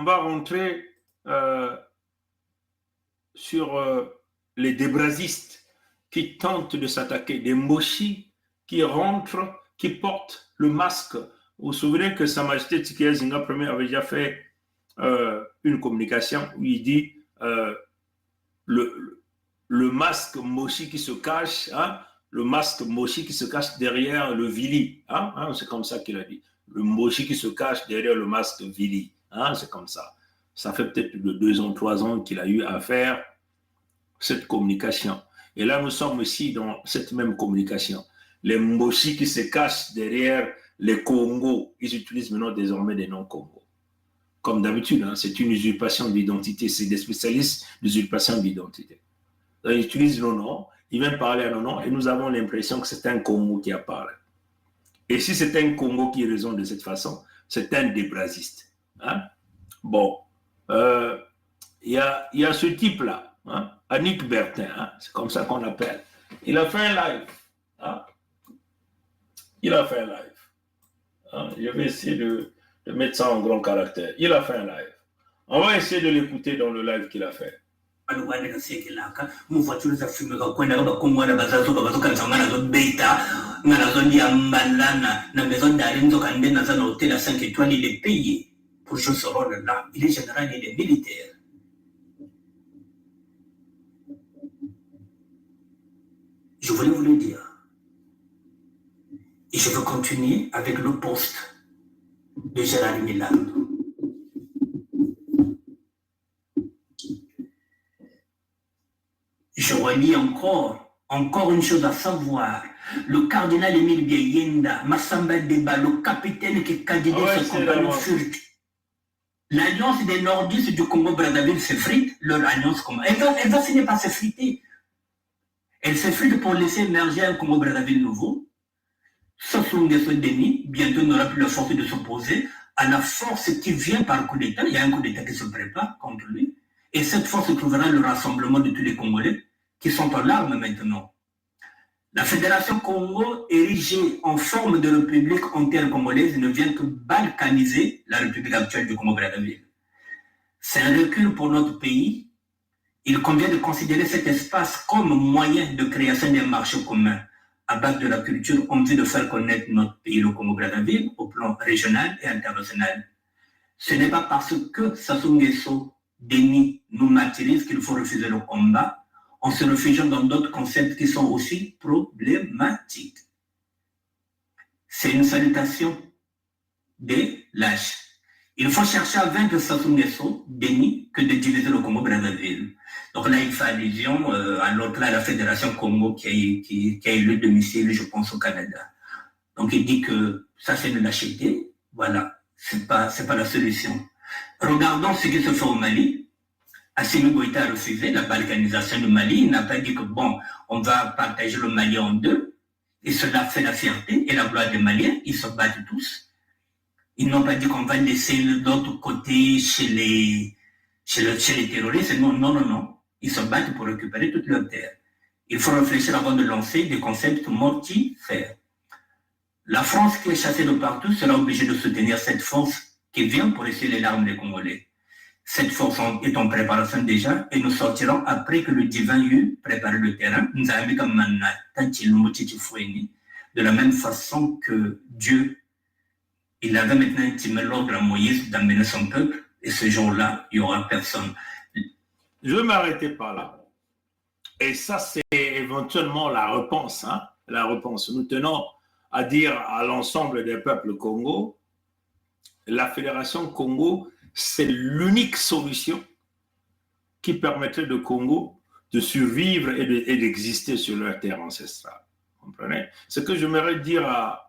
on va rentrer sur les débrasistes qui tentent de s'attaquer, des mochis qui rentrent, qui portent le masque. Vous vous souvenez que Sa Majesté Tsikaya Zinga Ier avait déjà fait une communication où il dit le masque mochi qui se cache, hein, le masque mochi qui se cache derrière le vili, hein, c'est comme ça qu'il a dit. Le mochi qui se cache derrière le masque vili, hein, c'est comme ça. Ça fait peut-être plus de 2 ans, 3 ans qu'il a eu à faire cette communication. Et là, nous sommes ici dans cette même communication. Les mochis qui se cachent derrière les Congos, ils utilisent maintenant désormais des noms Congo. Comme d'habitude, hein, c'est une usurpation d'identité. C'est des spécialistes d'usurpation d'identité. Donc, ils utilisent nos noms, ils viennent parler à nos noms et nous avons l'impression que c'est un Congo qui apparaît. Et si c'est un Congo qui raisonne de cette façon, c'est un débrasiste. Hein? Bon, y a ce type-là, hein? Annick Bertin, hein? C'est comme ça qu'on l'appelle. Il a fait un live. Hein? Il a fait un live. Hein? Je vais essayer de mettre ça en grand caractère. Il a fait un live. On va essayer de l'écouter dans le live qu'il a fait. Pour jouer ce rôle-là. Il est général, il est militaire. Je voulais vous le dire. Et je veux continuer avec le poste de Gérard Milando. Je relis encore une chose à savoir. Le cardinal Émile Biayenda, Massamba Deba, le capitaine qui candidate ce compagnon fut. L'alliance des nordistes du Congo-Brazzaville s'effrite, leur alliance, elle va finir par s'effriter. Elle s'effrite pour laisser émerger un Congo-Brazzaville nouveau. Sassou Nguesso Denis, bientôt n'aura plus la force de s'opposer à la force qui vient par coup d'État. Il y a un coup d'État qui se prépare contre lui. Et cette force trouvera le rassemblement de tous les Congolais qui sont en larmes maintenant. La Fédération Congo, érigée en forme de république intercongolaise, ne vient que balkaniser la république actuelle du Congo-Brazzaville. C'est un recul pour notre pays. Il convient de considérer cet espace comme moyen de création d'un marché commun à base de la culture en vue de faire connaître notre pays, le Congo-Brazzaville, au plan régional et international. Ce n'est pas parce que Sassou Nguesso, Denis, nous martyrise qu'il faut refuser le combat en se réfugiant dans d'autres concepts qui sont aussi problématiques. C'est une salutation des lâches. Il faut chercher à vaincre Sassou Nguesso, Denis, que de diviser le Congo-Brazzaville. Donc là, il fait allusion à l'autre, la Fédération Congo qui a eu le domicile, je pense, au Canada. Donc il dit que ça, c'est une lâcheté. Voilà, c'est pas la solution. Regardons ce qui se fait au Mali. Assimi Goïta a refusé la balkanisation du Mali. Il n'a pas dit que, bon, on va partager le Mali en deux. Et cela fait la fierté et la gloire des Maliens. Ils se battent tous. Ils n'ont pas dit qu'on va laisser l'autre côté chez les terroristes. Non. Ils se battent pour récupérer toute leur terre. Il faut réfléchir avant de lancer des concepts mortifères. La France, qui est chassée de partout, sera obligée de soutenir cette force qui vient pour essuyer les larmes des Congolais. Cette force est en préparation déjà et nous sortirons après que le divin eut préparé le terrain. De la même façon que Dieu, il avait maintenant intimé l'ordre à Moïse d'amener son peuple et ce jour-là, il n'y aura personne. Je vais m'arrêter par là. Et ça, c'est éventuellement la réponse. Hein? La réponse. Nous tenons à dire à l'ensemble des peuples Congo, la Fédération Congo, c'est l'unique solution qui permettrait de Congo de survivre et d'exister sur leur terre ancestrale. Vous comprenez? Ce que j'aimerais dire à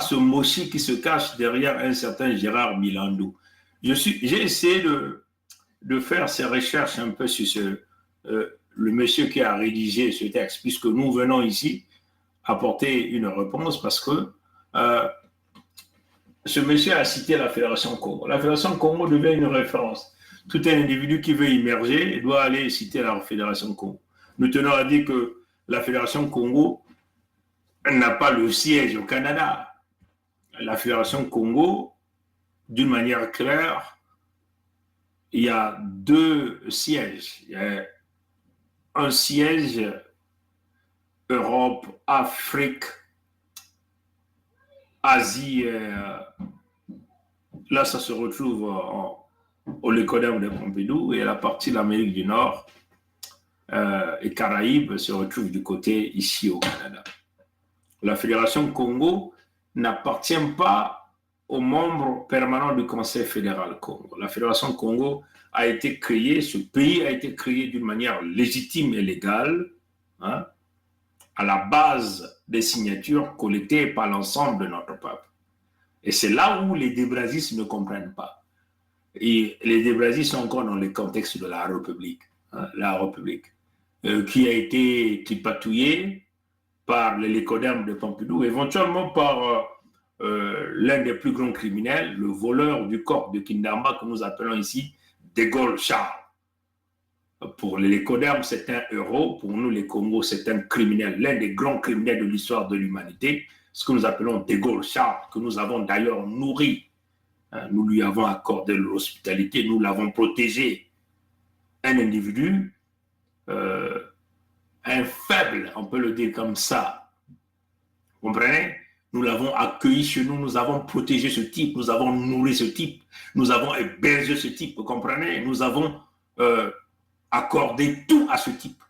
ce mochi qui se cache derrière un certain Gérard Milando. J'ai essayé de faire ces recherches un peu sur le monsieur qui a rédigé ce texte, puisque nous venons ici apporter une réponse parce que ce monsieur a cité la Fédération Congo. La Fédération Congo devient une référence. Tout un individu qui veut immerger doit aller citer la Fédération Congo. Nous tenons à dire que la Fédération Congo n'a pas le siège au Canada. La Fédération Congo, d'une manière claire, il y a 2 sièges. Il y a un siège Europe, Afrique, Asie. Là, ça se retrouve au Lycodème de Pompidou, et la partie de l'Amérique du Nord et Caraïbes se retrouve du côté ici au Canada. La Fédération Congo n'appartient pas aux membres permanents du Conseil fédéral Congo. La Fédération Congo a été créée, ce pays a été créé d'une manière légitime et légale, hein, à la base des signatures collectées par l'ensemble de notre peuple. Et c'est là où les débrasistes ne comprennent pas. Et les débrasistes sont encore dans le contexte de la République, hein, qui a été tripatouillée par les Lycodème de Pompidou, éventuellement par l'un des plus grands criminels, le voleur du corps de Kindamba que nous appelons ici De Gaulle Charles. Pour les Lycodème, c'est un héros. Pour nous, les Congos, c'est un criminel, l'un des grands criminels de l'histoire de l'humanité, ce que nous appelons De Gaulle Charles, que nous avons d'ailleurs nourri. Nous lui avons accordé l'hospitalité, nous l'avons protégé. Un individu, un faible, on peut le dire comme ça. Vous comprenez? Nous l'avons accueilli chez nous, nous avons protégé ce type, nous avons nourri ce type, nous avons hébergé ce type, vous comprenez? Nous avons accordé tout à ce type.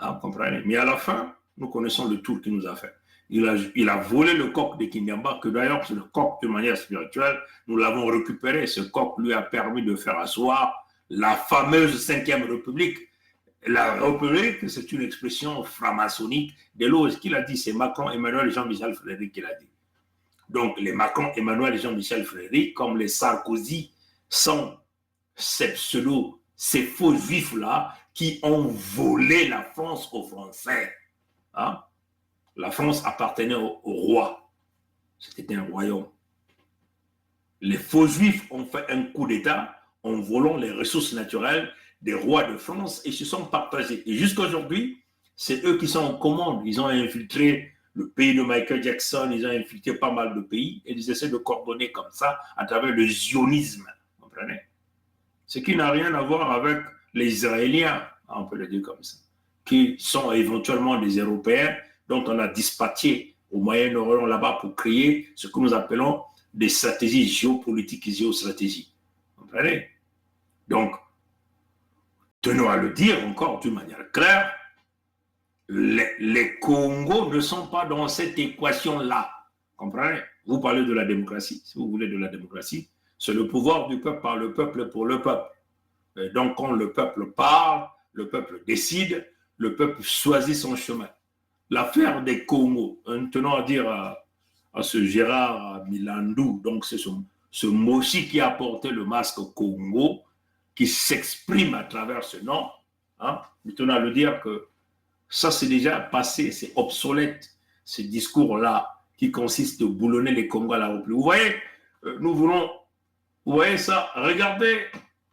Vous comprenez? Mais à la fin, nous connaissons le tour qu'il nous a fait. Il a volé le coq de Kinyamba, que d'ailleurs, c'est le coq de manière spirituelle, nous l'avons récupéré. Ce coq lui a permis de faire asseoir la fameuse 5e République. La République, c'est une expression franc-maçonnique de l'eau. Ce qu'il a dit, c'est Macron, Emmanuel et Jean-Michel Frédéric qui l'a dit. Donc, les Macron, Emmanuel et Jean-Michel Frédéric, comme les Sarkozy, sont ces pseudos, ces faux juifs-là qui ont volé la France aux Français. Hein? La France appartenait au roi. C'était un royaume. Les faux juifs ont fait un coup d'État en volant les ressources naturelles des rois de France et se sont partagés. Et jusqu'à aujourd'hui, c'est eux qui sont en commande. Ils ont infiltré le pays de Michael Jackson, ils ont infiltré pas mal de pays et ils essaient de coordonner comme ça à travers le zionisme. Vous comprenez? Ce qui n'a rien à voir avec les Israéliens, on peut le dire comme ça, qui sont éventuellement des Européens dont on a dispatché au Moyen-Orient là-bas pour créer ce que nous appelons des stratégies géopolitiques et géostratégies. Vous comprenez? Donc, tenons à le dire encore d'une manière claire, les Congos ne sont pas dans cette équation-là. Comprenez? Vous parlez de la démocratie. Si vous voulez de la démocratie, c'est le pouvoir du peuple par le peuple pour le peuple. Et donc, quand le peuple parle, le peuple décide, le peuple choisit son chemin. L'affaire des Congos, tenons à dire à ce Gérard Milandou, donc c'est ce Moshi qui a porté le masque Congo, qui s'exprime à travers ce nom, hein, nous tenons à le dire que ça c'est déjà passé, c'est obsolète, ce discours-là qui consiste à boulonner les Congos à la République. Vous voyez, vous voyez ça, regardez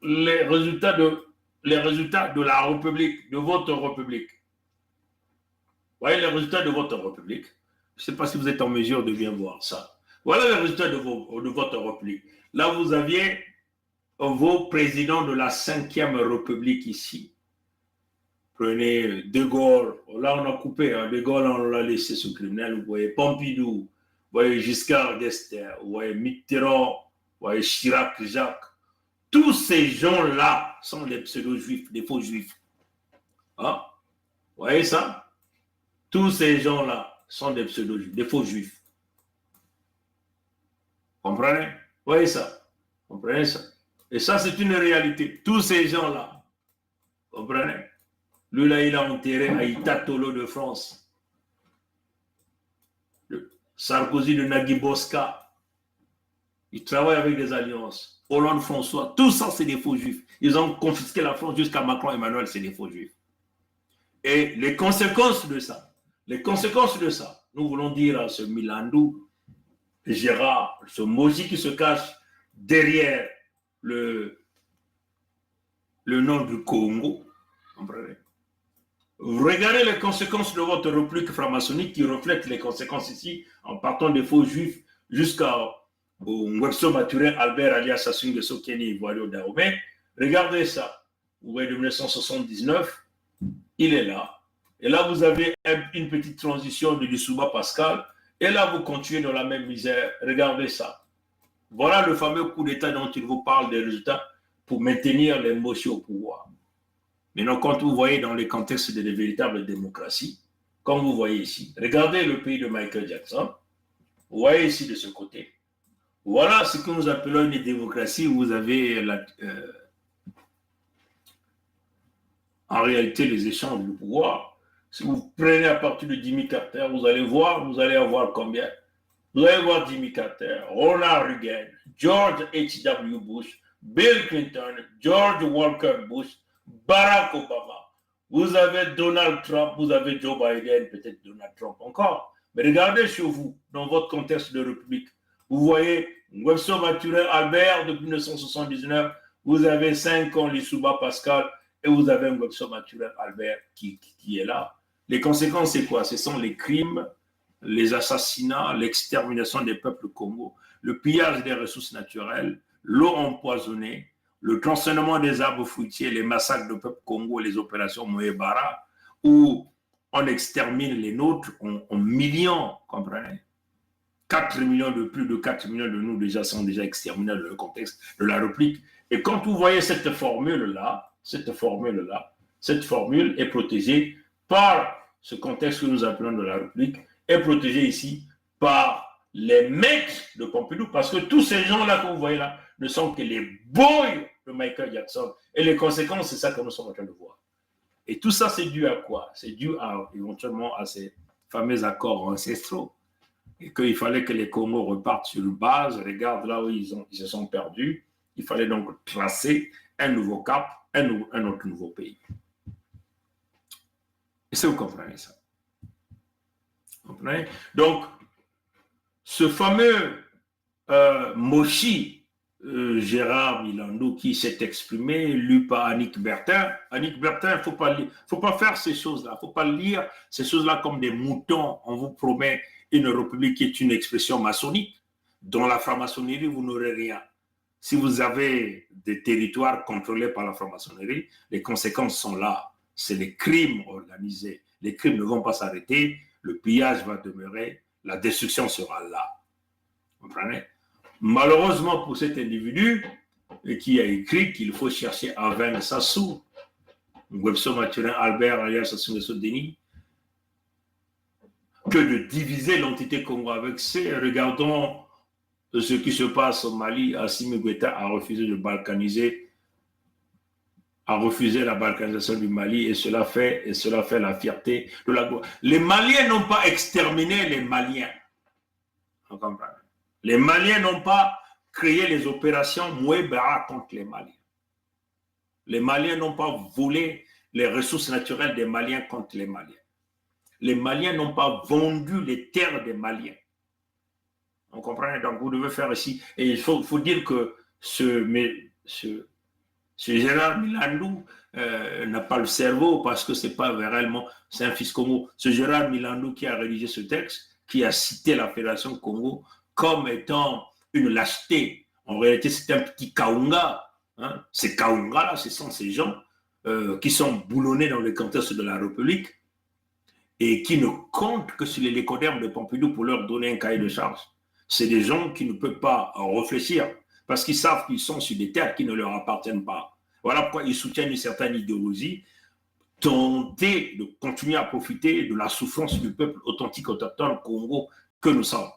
les résultats de la République, de votre République. Vous voyez les résultats de votre République. Je ne sais pas si vous êtes en mesure de bien voir ça. Voilà les résultats de votre République. Là, vous aviez vos présidents de la 5e République ici. Prenez De Gaulle. Là, on a coupé. Hein. De Gaulle, on l'a laissé ce criminel. Vous voyez Pompidou. Vous voyez Giscard d'Estaing. Vous voyez Mitterrand. Vous voyez Chirac, Jacques. Tous ces gens-là sont des pseudo-juifs, des faux juifs. Hein? Vous voyez ça? Tous ces gens-là sont des pseudo-juifs, des faux juifs. Comprenez? Vous voyez ça? Comprenez ça? Et ça, c'est une réalité. Tous ces gens-là, comprenez? Lui, là, il a enterré à Itatolo de France. Sarkozy de Nagui Bosca. Il travaille avec des alliances. Hollande François. Tout ça, c'est des faux juifs. Ils ont confisqué la France jusqu'à Macron Emmanuel, c'est des faux juifs. Et les conséquences de ça, nous voulons dire à ce Milandou, Gérard, ce Moji qui se cache derrière le nom du Congo. Regardez les conséquences de votre république franc-maçonnique qui reflètent les conséquences ici en partant des faux juifs jusqu'au Ngwebso Maturin Albert alias Sassou Nguesso Kenny Ivoirio Dahomey. Regardez ça. Vous voyez, de 1979, il est là. Et là, vous avez une petite transition de Lissouba Pascal. Et là, vous continuez dans la même misère. Regardez ça. Voilà le fameux coup d'État dont il vous parle des résultats pour maintenir les Moshi au pouvoir. Maintenant, quand vous voyez dans les contextes de véritables démocraties, comme vous voyez ici, regardez le pays de Michael Jackson. Vous voyez ici de ce côté. Voilà ce que nous appelons une démocratie où vous avez en réalité les échanges de pouvoir. Si vous prenez à partir de Jimmy Carter, vous allez voir, vous allez avoir combien? Vous allez voir Jimmy Carter, Ronald Reagan, George H.W. Bush, Bill Clinton, George Walker Bush, Barack Obama. Vous avez Donald Trump, vous avez Joe Biden, peut-être Donald Trump encore. Mais regardez chez vous, dans votre contexte de république. Vous voyez, Ngwebso Maturin Albert, depuis 1979, vous avez 5 ans Lissouba Pascal, et vous avez Ngwebso Maturin Albert qui est là. Les conséquences, c'est quoi? Ce sont les crimes, les assassinats, l'extermination des peuples Congo, le pillage des ressources naturelles, l'eau empoisonnée, le tronçonnement des arbres fruitiers, les massacres de peuple Congo, les opérations Moebara, où on extermine les nôtres en millions, comprenez? 4 millions de plus de 4 millions de nous déjà sont déjà exterminés dans le contexte de la République. Et quand vous voyez cette formule-là, cette formule est protégée par ce contexte que nous appelons de la République, est protégée ici par les maîtres de Pompidou, parce que tous ces gens-là que vous voyez là ne sont que les boys de Michael Jackson. Et les conséquences, c'est ça que nous sommes en train de voir. Et tout ça, c'est dû à quoi? C'est dû éventuellement à ces fameux accords ancestraux. Et qu'il fallait que les Congos repartent sur une base. Regarde là où ils se sont perdus. Il fallait donc tracer un nouveau cap, un autre nouveau pays. Est-ce que vous comprenez ça? Vous comprenez? Donc, ce fameux Moshi, Gérard Milandou, qui s'est exprimé, lu par Annick Bertin. Annick Bertin, il ne faut pas faire ces choses-là. Il ne faut pas lire ces choses-là comme des moutons. On vous promet une république qui est une expression maçonnique. Dans la franc-maçonnerie, vous n'aurez rien. Si vous avez des territoires contrôlés par la franc-maçonnerie, les conséquences sont là. C'est les crimes organisés. Les crimes ne vont pas s'arrêter. Le pillage va demeurer. La destruction sera là. Vous comprenez? Malheureusement pour cet individu qui a écrit qu'il faut chercher à vaincre Sassou, Ngwebso Maturin Albert alias Sassou Nguesso Denis, que de diviser l'entité Congo avec ces. Regardons ce qui se passe au Mali. Assimi Goïta a refusé de balkaniser, a refusé la balkanisation du Mali et cela fait la fierté de la gloire. Les Maliens n'ont pas exterminé les Maliens. Vous comprenez? Les Maliens n'ont pas créé les opérations Mouébara contre les Maliens. Les Maliens n'ont pas volé les ressources naturelles des Maliens contre les Maliens. Les Maliens n'ont pas vendu les terres des Maliens. On comprend? Donc vous devez faire ici. Et il faut dire que ce Gérard Milandou n'a pas le cerveau parce que c'est pas réellement, c'est un fils Congo. Ce Gérard Milandou qui a rédigé ce texte, qui a cité la Fédération Congo comme étant une lâcheté. En réalité, c'est un petit Kaunga. Hein. Ces Kaunga-là, ce sont ces gens qui sont boulonnés dans le contexte de la République et qui ne comptent que sur les lécodermes de Pompidou pour leur donner un cahier de charge. C'est des gens qui ne peuvent pas réfléchir parce qu'ils savent qu'ils sont sur des terres qui ne leur appartiennent pas. Voilà pourquoi ils soutiennent une certaine idéologie, tenter de continuer à profiter de la souffrance du peuple authentique autochtone Congo que nous sommes.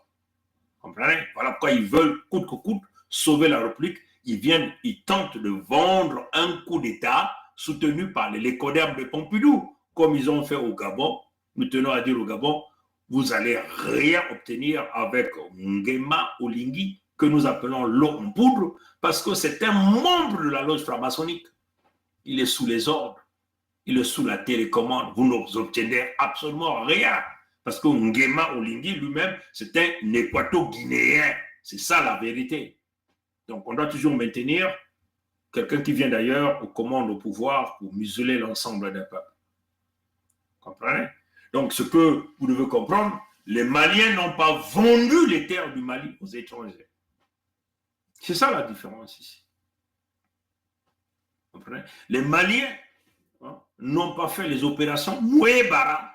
Comprenez? Voilà pourquoi ils veulent coûte que coûte sauver la République. Ils tentent de vendre un coup d'État soutenu par les lécodermes de Pompidou, comme ils ont fait au Gabon. Nous tenons à dire au Gabon, vous n'allez rien obtenir avec Nguema Olingi, que nous appelons l'eau en poudre, parce que c'est un membre de la loge franc-maçonnique. Il est sous les ordres, il est sous la télécommande. Vous n'obtiendrez absolument rien. Parce que Nguema Olingi lui-même, c'est un équato-guinéen. C'est ça la vérité. Donc on doit toujours maintenir quelqu'un qui vient d'ailleurs aux commandes au pouvoir pour museler l'ensemble des peuples. Vous comprenez? Donc ce que vous devez comprendre, les Maliens n'ont pas vendu les terres du Mali aux étrangers. C'est ça la différence ici. Comprenez? Les Maliens n'ont pas fait les opérations Mouébara.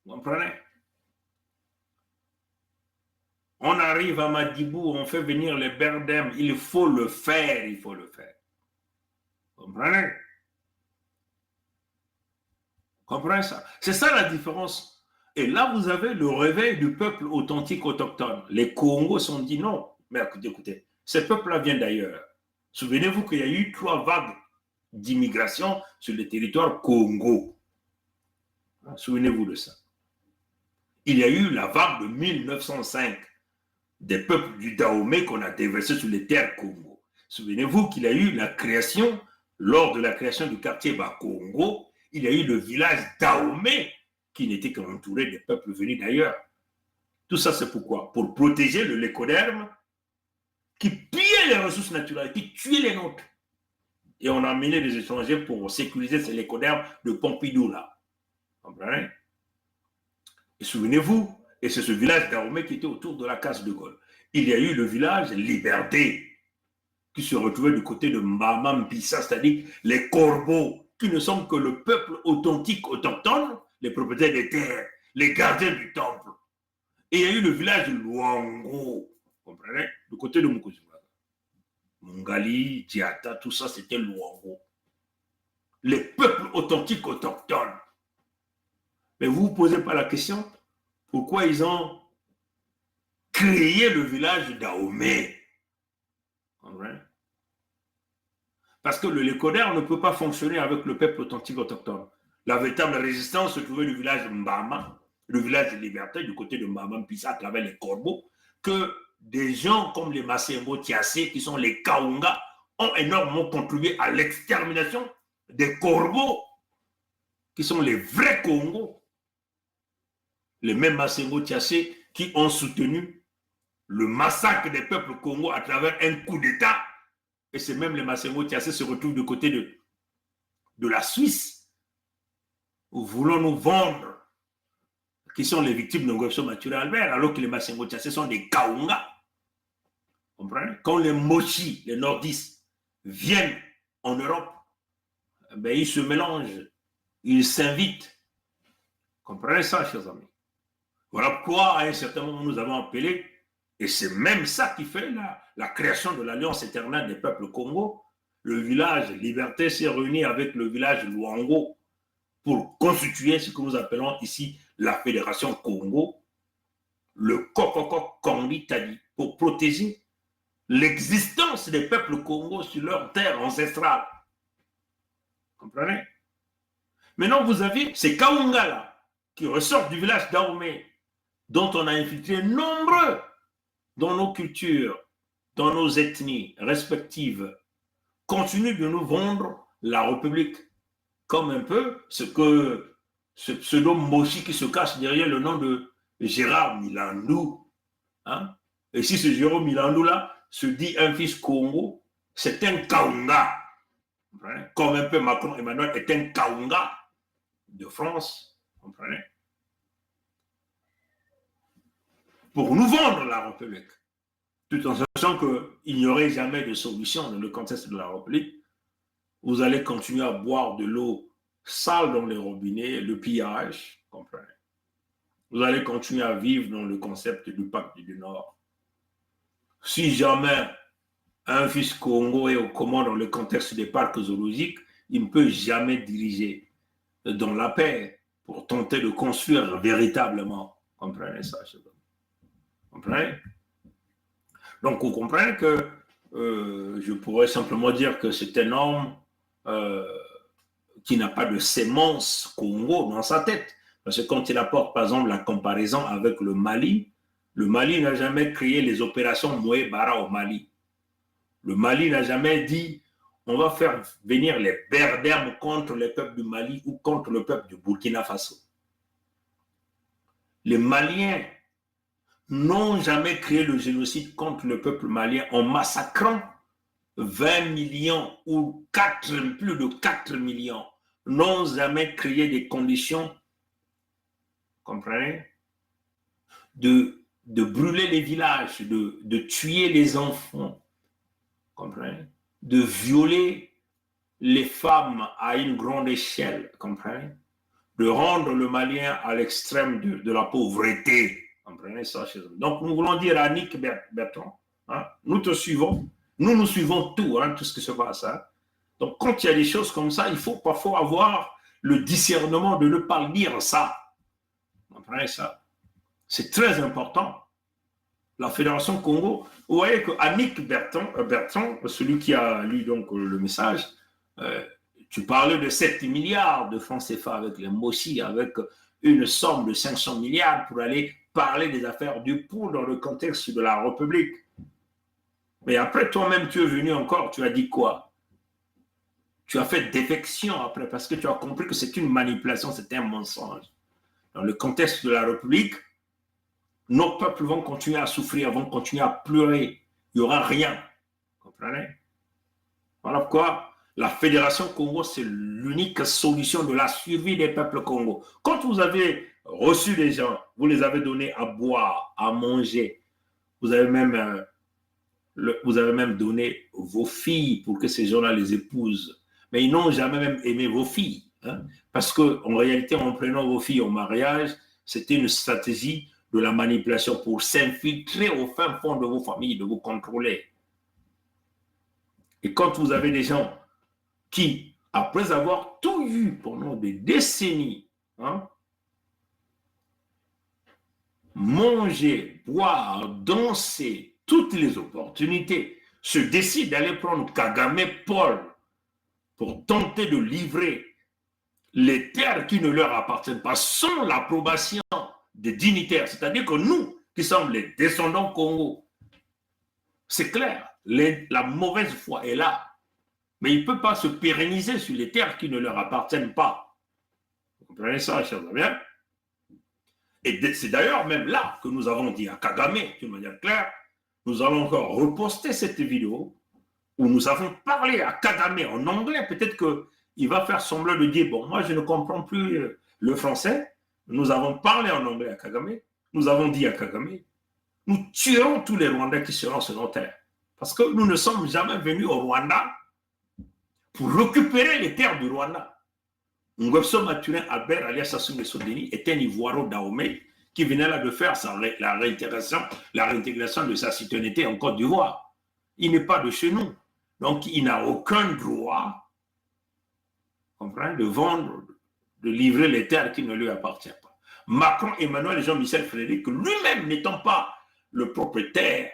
Vous comprenez? On arrive à Madibou, on fait venir les Berdem, il faut le faire, il faut le faire. Vous comprenez? Vous comprenez ça? C'est ça la différence. Et là, vous avez le réveil du peuple authentique autochtone. Les Congos sont dit non. Mais écoutez, ces peuples-là viennent d'ailleurs. Souvenez-vous qu'il y a eu 3 vagues d'immigration sur le territoire Congo. Souvenez-vous de ça. Il y a eu la vague de 1905 des peuples du Dahomey qu'on a déversé sur les terres Congo. Souvenez-vous qu'il y a eu la création, lors de la création du quartier Bas-Congo, il y a eu le village Dahomey qui n'était qu'entouré des peuples venus d'ailleurs. Tout ça, c'est pourquoi? Pour protéger le lécoderme qui pillait les ressources naturelles, qui tuait les nôtres. Et on a amené des étrangers pour sécuriser ces lécodermes de Pompidou là. Vous comprenez? Et souvenez-vous, et c'est ce village Dahomey qui était autour de la case de Gaulle. Il y a eu le village Liberté qui se retrouvait du côté de Mbama Mpissa, c'est-à-dire les corbeaux qui ne sont que le peuple authentique autochtone, les propriétaires des terres, les gardiens du temple. Et il y a eu le village de Luango, vous comprenez? Du côté de Mukuzumaga. Mungali, Diata, tout ça, c'était Luango. Les peuples authentiques autochtones. Mais vous ne vous posez pas la question, pourquoi ils ont créé le village de Dahomey? Parce que le lécoder ne peut pas fonctionner avec le peuple authentique autochtone. La véritable résistance se trouvait du village de Mbama, le village de Liberté, du côté de Mbama Mpissa, à travers les corbeaux, que des gens comme les Masengo Tiassé, qui sont les Kaunga, ont énormément contribué à l'extermination des corbeaux, qui sont les vrais Congos. Les mêmes Masengo Tiassé qui ont soutenu le massacre des peuples Congo à travers un coup d'État. Et c'est même les Masengo Tiassé se retrouvent du côté de la Suisse, où voulons nous vendre, qui sont les victimes de Ngoïso Maturé Albert, alors que les Masengo Tiassé sont des Kaunga. Vous comprenez? Quand les Mochi, les nordistes, viennent en Europe, ben, ils se mélangent, ils s'invitent. Comprenez ça, chers amis? Voilà pourquoi, à un certain moment, nous avons appelé, et c'est même ça qui fait la création de l'Alliance éternelle des peuples Congo. Le village Liberté s'est réuni avec le village Luango pour constituer ce que nous appelons ici la Fédération Congo, le Kokoko Kondi Tadi, pour protéger l'existence des peuples Congo sur leur terre ancestrale. Comprenez? Maintenant, vous avez ces Kaunga-là qui ressortent du village Dahomey, dont on a infiltré nombreux dans nos cultures, dans nos ethnies respectives, continuent de nous vendre la République comme un peu ce pseudo Moshi qui se cache derrière le nom de Gérard Milandou. Hein? Et si ce Gérard Milandou-là se dit un fils Congo, c'est un Kaunga. Hein? Comme un peu Macron Emmanuel est un Kaunga de France. Comprenez? Pour nous vendre la République, tout en sachant qu'il n'y aurait jamais de solution dans le contexte de la République. Vous allez continuer à boire de l'eau sale dans les robinets, le pillage, comprenez. Vous allez continuer à vivre dans le concept du pacte du Nord. Si jamais un fils Congo est aux commandes dans le contexte des parcs zoologiques, il ne peut jamais diriger dans la paix pour tenter de construire véritablement. Comprenez ça, je veux. Comprenez? Donc, vous comprenez que je pourrais simplement dire que c'est un homme qui n'a pas de sémence Congo dans sa tête. Parce que quand il apporte, par exemple, la comparaison avec le Mali n'a jamais créé les opérations Moué-Bara au Mali. Le Mali n'a jamais dit on va faire venir les Berbères contre les peuples du Mali ou contre le peuple du Burkina Faso. Les Maliens n'ont jamais créé le génocide contre le peuple malien en massacrant 20 millions ou plus de 4 millions, n'ont jamais créé des conditions, comprenez, de brûler les villages, de tuer les enfants, comprenez, de violer les femmes à une grande échelle, comprenez? De rendre le Malien à l'extrême de la pauvreté. Comprenez ça chez eux. Donc, nous voulons dire à Nick Bertrand, hein, nous te suivons, nous suivons tout, hein, tout ce qui se passe. Hein. Donc, quand il y a des choses comme ça, il faut parfois avoir le discernement de ne pas lire ça. Comprenez ça? C'est très important. La Fédération Congo, vous voyez qu'Annick Bertrand, celui qui a lu donc le message, tu parlais de 7 milliards de francs CFA avec les Moshi, avec une somme de 500 milliards pour aller parler des affaires du pour dans le contexte de la République. Mais après, toi-même, tu es venu encore, tu as dit quoi? Tu as fait défection après parce que tu as compris que c'est une manipulation, c'est un mensonge. Dans le contexte de la République, nos peuples vont continuer à souffrir, vont continuer à pleurer. Il n'y aura rien. Vous comprenez? Voilà pourquoi la Fédération Congo, c'est l'unique solution de la survie des peuples Congo. Quand vous avez reçu les gens, vous les avez donnés à boire, à manger, vous avez même donné vos filles pour que ces gens-là les épousent. Mais ils n'ont jamais même aimé vos filles. Hein? Parce qu'en réalité, en prenant vos filles au mariage, c'était une stratégie de la manipulation pour s'infiltrer au fin fond de vos familles, de vous contrôler. Et quand vous avez des gens qui, après avoir tout eu pendant des décennies, hein, manger, boire, danser, toutes les opportunités, se décident d'aller prendre Kagame Paul pour tenter de livrer les terres qui ne leur appartiennent pas sans l'approbation des dignitaires, c'est-à-dire que nous, qui sommes les descendants Congo, c'est clair, la mauvaise foi est là, mais il ne peut pas se pérenniser sur les terres qui ne leur appartiennent pas. Vous comprenez ça, chers amis? Et c'est d'ailleurs même là que nous avons dit à Kagame, d'une manière claire, nous allons encore reposter cette vidéo où nous avons parlé à Kagame en anglais, peut-être qu'il va faire semblant de dire, bon, moi je ne comprends plus le français. Nous avons parlé en anglais à Kagame. Nous avons dit à Kagame, nous tuerons tous les Rwandais qui seront sur nos terres. Parce que nous ne sommes jamais venus au Rwanda pour récupérer les terres du Rwanda. Ngwebso Maturin Albert alias Sassou Nguesso Deni est un Ivoiro Dahomey qui venait là de faire la réintégration de sa citoyenneté en Côte d'Ivoire. Il n'est pas de chez nous. Donc, il n'a aucun droit, de vendre, de livrer les terres qui ne lui appartiennent pas. Macron, Emmanuel, Jean-Michel Frédéric, lui-même n'étant pas le propriétaire,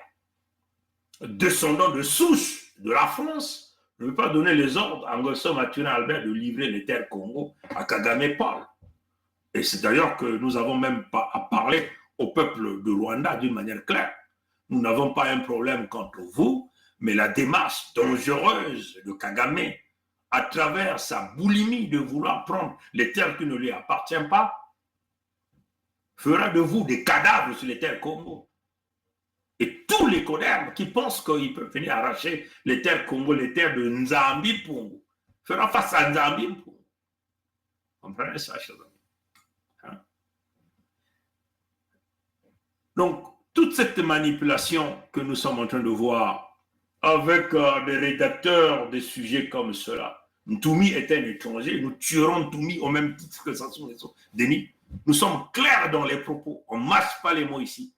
descendant de souche de la France, ne veut pas donner les ordres à Ngwebso Maturin Albert de livrer les terres Congo à Kagame Paul. Et c'est d'ailleurs que nous avons même pas à parler au peuple de Rwanda d'une manière claire. Nous n'avons pas un problème contre vous, mais la démarche dangereuse de Kagame, à travers sa boulimie de vouloir prendre les terres qui ne lui appartiennent pas, fera de vous des cadavres sur les terres Congo. Et tous les codermes qui pensent qu'ils peuvent venir arracher les terres Congo, les terres de Nzambi Pongo, fera face à Nzambi Pongo. Comprenez ça, chers amis? Hein? Donc, toute cette manipulation que nous sommes en train de voir avec des rédacteurs de sujets comme cela, Ntoumi est un étranger, nous tuerons Ntoumi au même titre que Sassou Nguesso Deni. Nous sommes clairs dans les propos, on ne mâche pas les mots ici.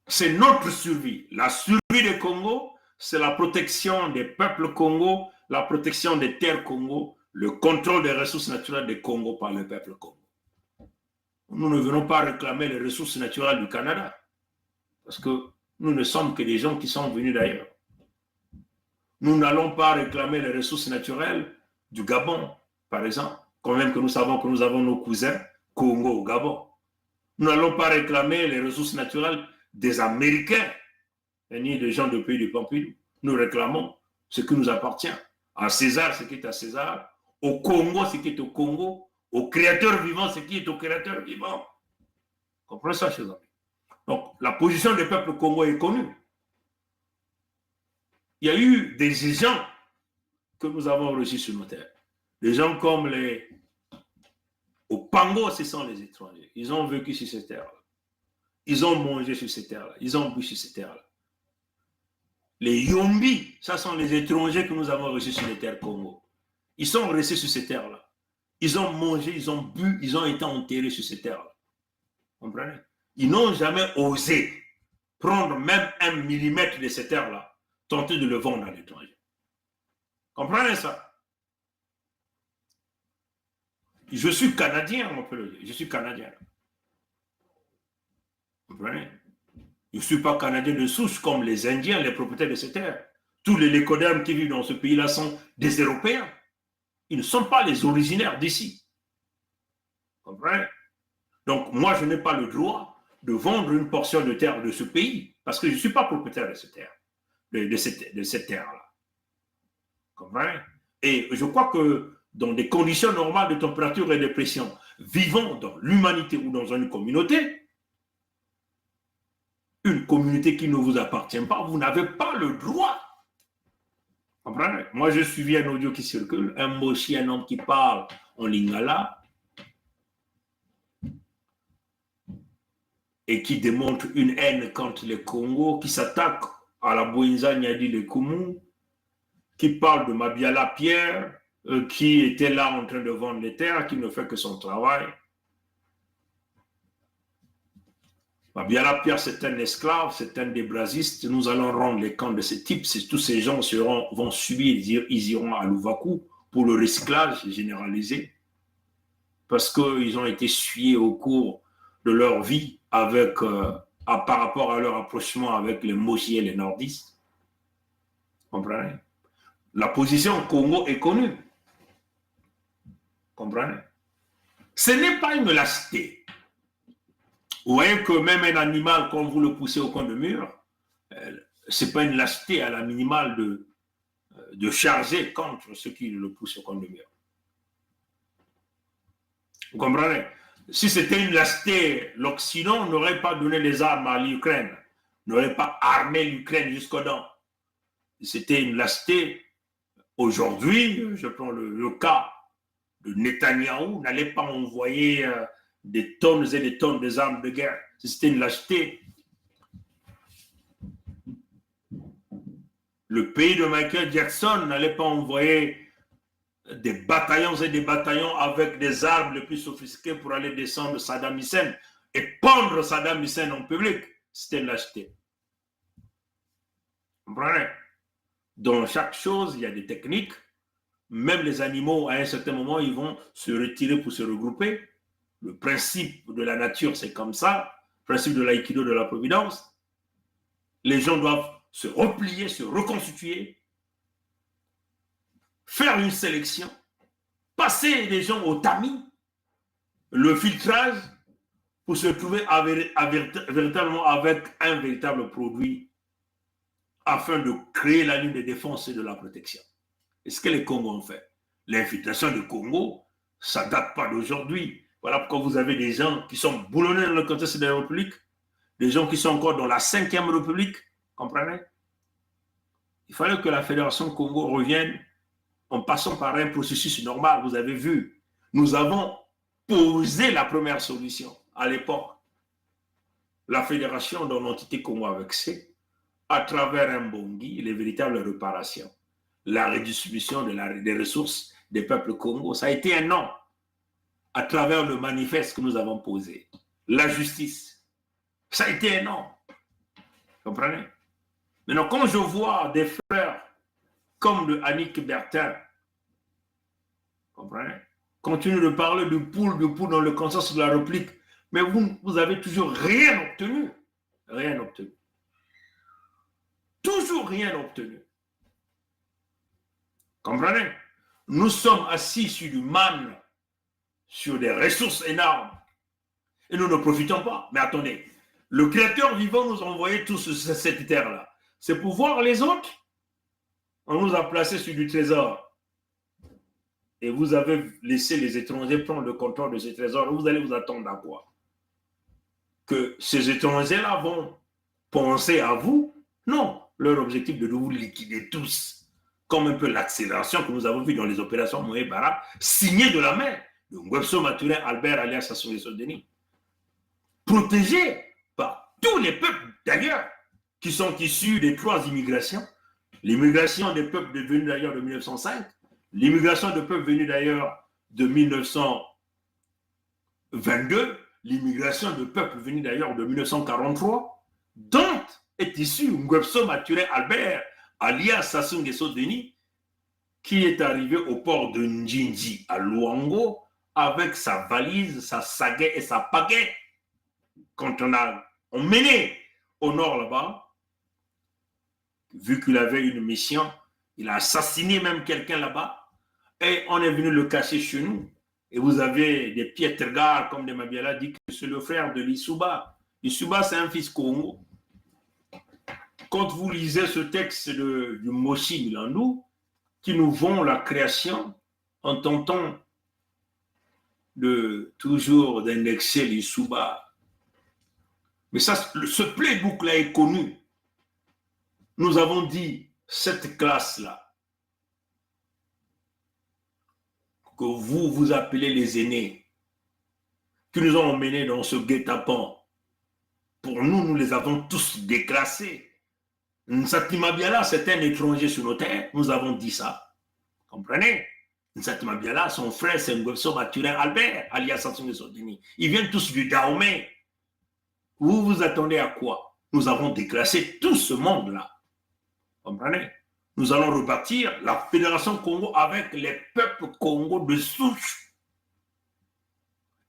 C'est notre survie. La survie des Congo, c'est la protection des peuples Congo, la protection des terres Congo, le contrôle des ressources naturelles des Congo par le peuple Congo. Nous ne venons pas réclamer les ressources naturelles du Canada, parce que nous ne sommes que des gens qui sont venus d'ailleurs. Nous n'allons pas réclamer les ressources naturelles du Gabon, par exemple, quand même que nous savons que nous avons nos cousins Congo au Gabon. Nous n'allons pas réclamer les ressources naturelles des Américains, ni des gens de pays de Pompidou. Nous réclamons ce qui nous appartient. À César, ce qui est à César. Au Congo, ce qui est au Congo. Au créateur vivant, ce qui est au créateur vivant. Comprenez ça, chers amis? Donc, la position des peuples congolais est connue. Il y a eu des gens que nous avons reçus sur nos terres. Des gens comme les... Au Pango, ce sont les étrangers. Ils ont vécu sur ces terres-là. Ils ont mangé sur ces terres-là. Ils ont bu sur ces terres-là. Les Yombi, ça sont les étrangers que nous avons reçus sur les terres Congo. Ils sont restés sur ces terres-là. Ils ont mangé, ils ont bu, ils ont été enterrés sur ces terres-là. Comprenez? Ils n'ont jamais osé prendre même 1 millimètre de ces terres-là, tenter de le vendre à l'étranger. Comprenez ça? Je suis Canadien, on peut le dire. Je suis Canadien. Comprenez? Je ne suis pas Canadien de souche comme les Indiens, les propriétaires de ces terres. Tous les Lécodermes qui vivent dans ce pays-là sont des Européens. Ils ne sont pas les originaires d'ici. Comprenez? Donc, moi, je n'ai pas le droit de vendre une portion de terre de ce pays parce que je ne suis pas propriétaire de cette terre, de cette terre-là. Comprenez? Et je crois que dans des conditions normales de température et de pression, vivant dans l'humanité ou dans une communauté qui ne vous appartient pas, vous n'avez pas le droit. Comprenez? Moi, j'ai suivi un audio qui circule, un moshi, un homme qui parle en lingala et qui démontre une haine contre les Congo, qui s'attaque à la Bouinza Nyadi le Koumou, qui parle de Mabiala Pierre, qui était là en train de vendre les terres, qui ne fait que son travail. Mabiala Pierre, c'est un esclave, c'est un débrasiste. Nous allons rendre les camps de ce type. Tous ces gens vont subir, ils iront à Louvakou pour le recyclage généralisé, parce qu'ils ont été essuyés au cours de leur vie par rapport à leur approchement avec les Moshi et les nordistes. Comprenez? La position Congo est connue. Comprenez? Ce n'est pas une lâcheté. Vous voyez que même un animal, quand vous le poussez au coin de mur, ce n'est pas une lâcheté à la minimale de charger contre ceux qui le poussent au coin de mur. Vous comprenez? Si c'était une lâcheté, l'Occident n'aurait pas donné les armes à l'Ukraine, n'aurait pas armé l'Ukraine jusqu'aux dents. Si c'était une lâcheté, aujourd'hui, je prends le cas de Netanyahou, n'allait pas envoyer des tonnes et des tonnes d'armes de guerre. Si c'était une lâcheté, le pays de Michael Jackson n'allait pas envoyer des bataillons et des bataillons avec des armes les plus sophistiquées pour aller descendre Saddam Hussein et pendre Saddam Hussein en public. C'était une lâcheté. Vous comprenez? Dans chaque chose, il y a des techniques. Même les animaux, à un certain moment, ils vont se retirer pour se regrouper. Le principe de la nature, c'est comme ça. Le principe de l'aïkido, de la providence. Les gens doivent se replier, se reconstituer, faire une sélection, passer les gens au tamis, le filtrage, pour se trouver véritablement avec un véritable produit afin de créer la ligne de défense et de la protection. Et ce que les Congos ont fait. L'infiltration du Congo, ça ne date pas d'aujourd'hui. Voilà pourquoi vous avez des gens qui sont boulonnés dans le contexte de la République, des gens qui sont encore dans la 5e République, comprenez? Il fallait que la Fédération Congo revienne en passant par un processus normal. Vous avez vu, nous avons posé la première solution à l'époque. La Fédération dans l'entité Congo avec C, à travers un Bongi, les véritables réparations, la redistribution des ressources des peuples Congo. Ça a été un non à travers le manifeste que nous avons posé. La justice, ça a été un non. Comprenez? Maintenant, quand je vois des frères comme le Annick Bertin, comprenez, continue de parler de poule dans le consensus de la République, mais vous avez toujours rien obtenu. Rien obtenu. Toujours rien obtenu. Comprenez? Nous sommes assis sur du manne, sur des ressources énormes, et nous ne profitons pas. Mais attendez, le Créateur vivant nous a envoyé tous cette terre-là. C'est pour voir les autres. On nous a placés sur du trésor. Et vous avez laissé les étrangers prendre le contrôle de ces trésors. Vous allez vous attendre à quoi? Que ces étrangers-là vont penser à vous? Non. Leur objectif est de vous liquider tous. Comme un peu l'accélération que nous avons vu dans les opérations Moé Bara, signée de la main de Ngwebso Maturin Albert alias Sassou Nguesso Denis. Protégé par tous les peuples d'ailleurs. qui sont issus des 3 immigrations. L'immigration des peuples venus d'ailleurs de 1905, l'immigration des peuples venus d'ailleurs de 1922, l'immigration de peuples venus d'ailleurs de 1943, dont est issu Ngwebso Maturin Albert, alias Sassou Nguesso Denis, qui est arrivé au port de Njinji à Luango avec sa valise, sa sagaie et sa pagaie. Quand on menait au nord là-bas, vu qu'il avait une mission, il a assassiné même quelqu'un là-bas, et on est venu le cacher chez nous. Et vous avez des Pietrgard, comme de Mabiala dit que c'est le frère de l'Issouba. L'Issouba, c'est un fils Congo. Quand vous lisez ce texte du Moshi Milandou, qui nous vend la création en tentant de toujours d'indexer l'Issouba. Mais ça, ce playbook-là est connu. Nous avons dit, cette classe-là, que vous appelez les aînés, qui nous ont emmenés dans ce guet-apens, pour nous, nous les avons tous déclassés. Nsati Mabiala, c'est un étranger sur nos terres, nous avons dit ça. Comprenez? Nsati Mabiala, son frère, c'est Ngwebso Maturin Albert, alias Sassou Nguesso Denis. Ils viennent tous du Dahomey. Vous vous attendez à quoi? Nous avons déclassé tout ce monde-là. Comprenez? Nous allons rebâtir la Fédération Congo avec les peuples Congo de souche.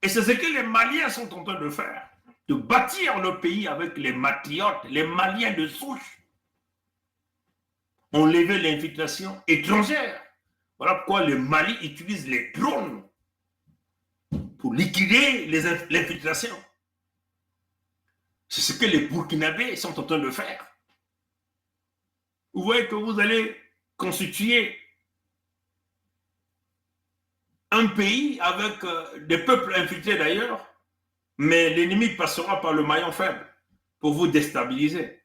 Et c'est ce que les Maliens sont en train de faire, de bâtir le pays avec les matriotes, les Maliens de souche. On levait l'infiltration étrangère. Voilà pourquoi le Mali utilise les drones pour liquider l'infiltration. C'est ce que les Burkinabés sont en train de faire. Vous voyez que vous allez constituer un pays avec des peuples infiltrés d'ailleurs, mais l'ennemi passera par le maillon faible pour vous déstabiliser.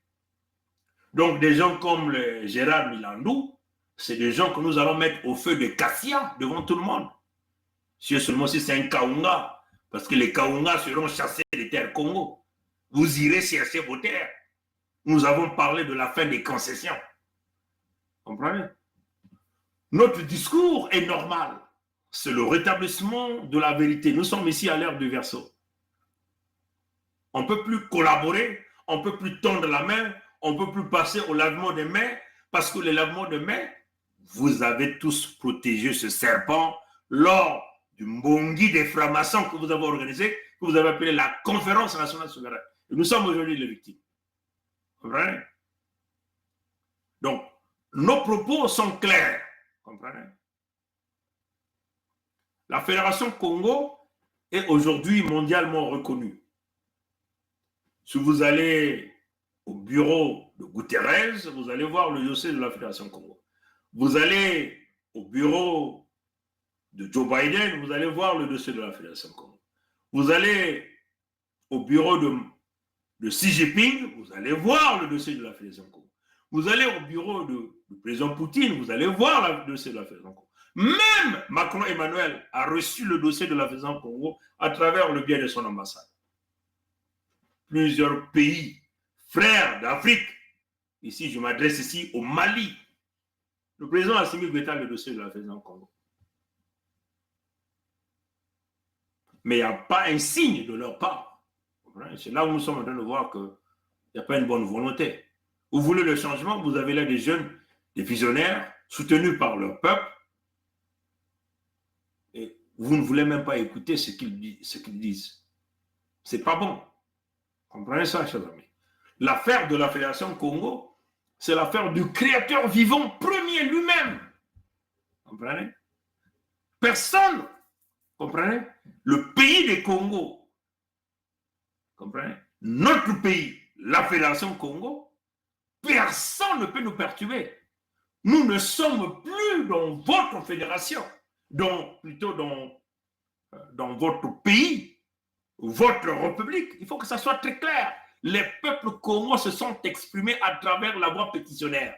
Donc des gens comme le Gérard Milandou, c'est des gens que nous allons mettre au feu de Cassia devant tout le monde. Si seulement si c'est un Kaunga, parce que les Kaunga seront chassés des terres Congo. Vous irez chercher vos terres. Nous avons parlé de la fin des concessions. Comprenez? Notre discours est normal. C'est le rétablissement de la vérité. Nous sommes ici à l'ère du Verseau. On ne peut plus collaborer, on ne peut plus tendre la main, on ne peut plus passer au lavement des mains, parce que le lavement de mains, vous avez tous protégé ce serpent lors du Mbongi des francs-maçons que vous avez organisé, que vous avez appelé la Conférence nationale souveraine. Et nous sommes aujourd'hui les victimes. Comprenez? Donc, nos propos sont clairs. Comprenez? La Fédération Congo est aujourd'hui mondialement reconnue. Si vous allez au bureau de Guterres, vous allez voir le dossier de la Fédération Congo. Vous allez au bureau de Joe Biden, vous allez voir le dossier de la Fédération Congo. Vous allez au bureau de Xi Jinping, vous allez voir le dossier de la Fédération Congo. Vous allez au bureau du président Poutine, vous allez voir le dossier de la Fédération Congo. Même Macron Emmanuel a reçu le dossier de la Fédération Congo à travers le biais de son ambassade. Plusieurs pays frères d'Afrique, ici je m'adresse ici au Mali, le président Assimi Goïta le dossier de la Fédération Congo. Mais il n'y a pas un signe de leur part. C'est là où nous sommes en train de voir qu'il n'y a pas une bonne volonté. Vous voulez le changement, vous avez là des jeunes, des visionnaires, soutenus par leur peuple, et vous ne voulez même pas écouter ce qu'ils disent. C'est pas bon. Comprenez ça, chers amis. L'affaire de la Fédération Congo, c'est l'affaire du créateur vivant premier lui-même. Comprenez? Personne, comprenez? Le pays des Congo, comprenez? Notre pays, la Fédération Congo, personne ne peut nous perturber. Nous ne sommes plus dans votre fédération, plutôt dans votre pays, votre république. Il faut que ça soit très clair. Les peuples congolais se sont exprimés à travers la voie pétitionnaire.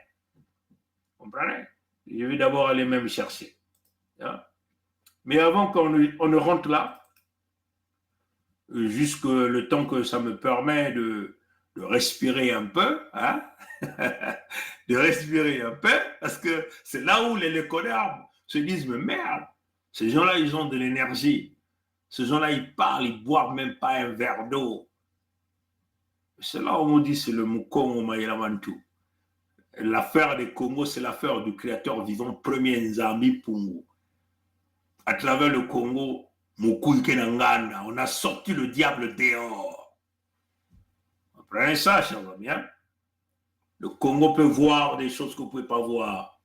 Vous comprenez? Je vais d'abord aller même chercher. Mais avant qu'on ne rentre là, jusque le temps que ça me permet de de respirer un peu, hein? De respirer un peu, parce que c'est là où les connards se disent, mais merde, ces gens-là, ils ont de l'énergie. Ces gens-là, ils parlent, ils boivent même pas un verre d'eau. C'est là où on dit, c'est le Mukongo Maïlamantu. L'affaire des Congo, c'est l'affaire du créateur vivant premier Nzambi Pungu. À travers le Congo, Mukuikenangana, on a sorti le diable dehors. Prenez ça, chers amis. Hein? Le Congo peut voir des choses que vous ne pouvez pas voir.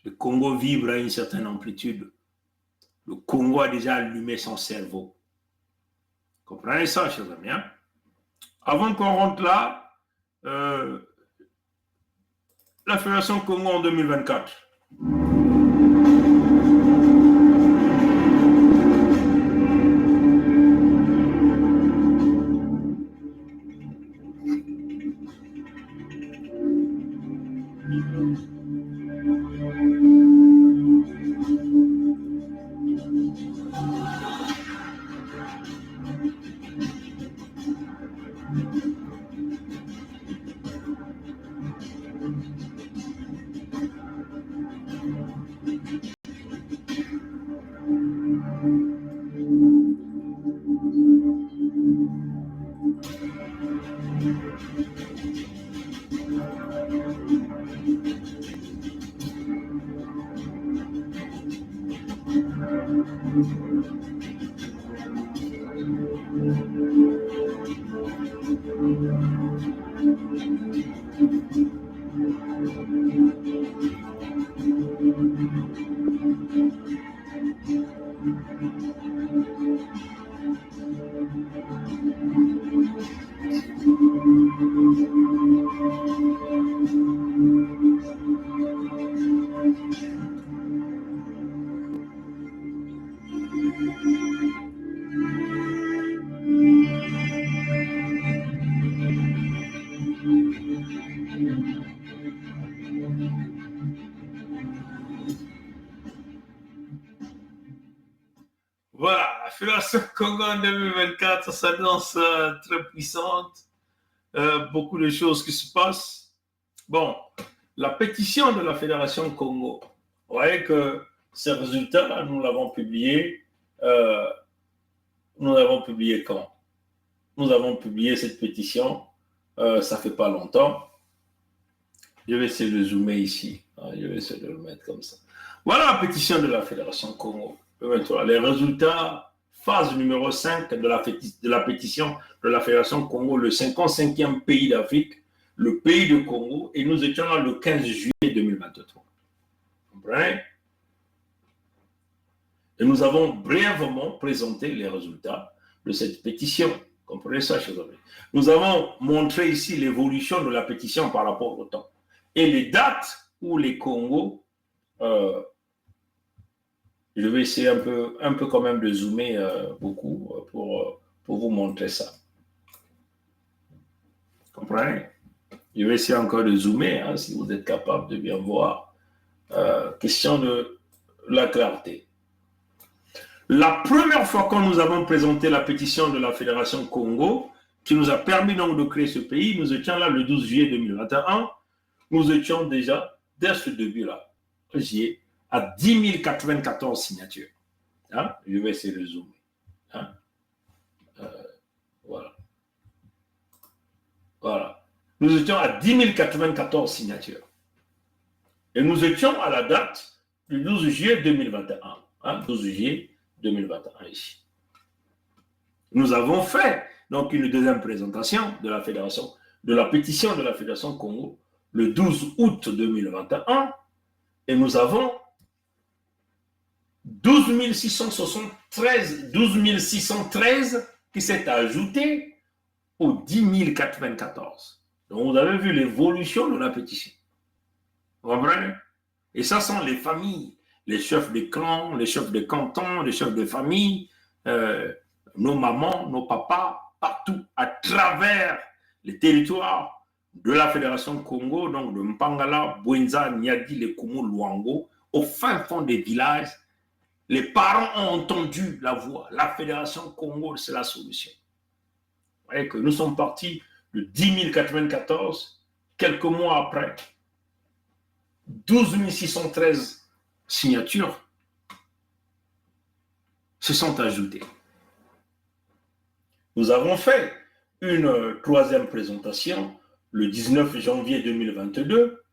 Le Congo vibre à une certaine amplitude. Le Congo a déjà allumé son cerveau. Comprenez ça, chers amis. Hein? Avant qu'on rentre là, la Fédération Congo en 2024. Voilà, la Fédération Congo en 2024 s'annonce très puissante. Beaucoup de choses qui se passent. Bon, la pétition de la Fédération Congo, vous voyez que ces résultats, nous l'avons publié. Nous l'avons publié quand? Nous avons publié cette pétition, ça fait pas longtemps. Je vais essayer de zoomer ici. Je vais essayer de le mettre comme ça. Voilà la pétition de la Fédération Congo. Les résultats, phase numéro 5 de la pétition de la Fédération Congo, le 55e pays d'Afrique, le pays de Congo, et nous étions là le 15 juillet 2023. Vous comprenez? Et nous avons brièvement présenté les résultats de cette pétition. Vous comprenez ça, chers amis? Nous avons montré ici l'évolution de la pétition par rapport au temps. Et les dates où les Congos... je vais essayer un peu quand même de zoomer beaucoup pour vous montrer ça. Vous comprenez? Je vais essayer encore de zoomer, hein, si vous êtes capable de bien voir. Question de la clarté. La première fois que nous avons présenté la pétition de la Fédération Congo, qui nous a permis donc de créer ce pays, nous étions là le 12 juillet 2021. Nous étions déjà, dès ce début-là, à 10 094 signatures. Hein? Je vais essayer de zoomer. Hein? Voilà. Voilà. Nous étions à 10 094 signatures. Et nous étions à la date du 12 juillet 2021. Hein? 12 juillet 2021 ici. Nous avons fait donc une deuxième présentation de la fédération, de la pétition de la Fédération Congo le 12 août 2021 et nous avons 12 613 qui s'est ajouté aux 10 094. Donc vous avez vu l'évolution de la pétition. Vous comprenez? Et ça sont les familles, les chefs de clans, les chefs de cantons, les chefs de famille, nos mamans, nos papas, partout à travers les territoires de la Fédération Congo, donc de Mpangala, Bwenza, Niadi, Lekumu, Luango, au fin fond des villages. Les parents ont entendu la voix. La Fédération Congo, c'est la solution. voyez que nous sommes partis de 10 094, quelques mois après, 12 613 signatures se sont ajoutées. Nous avons fait une troisième présentation le 19 janvier 2022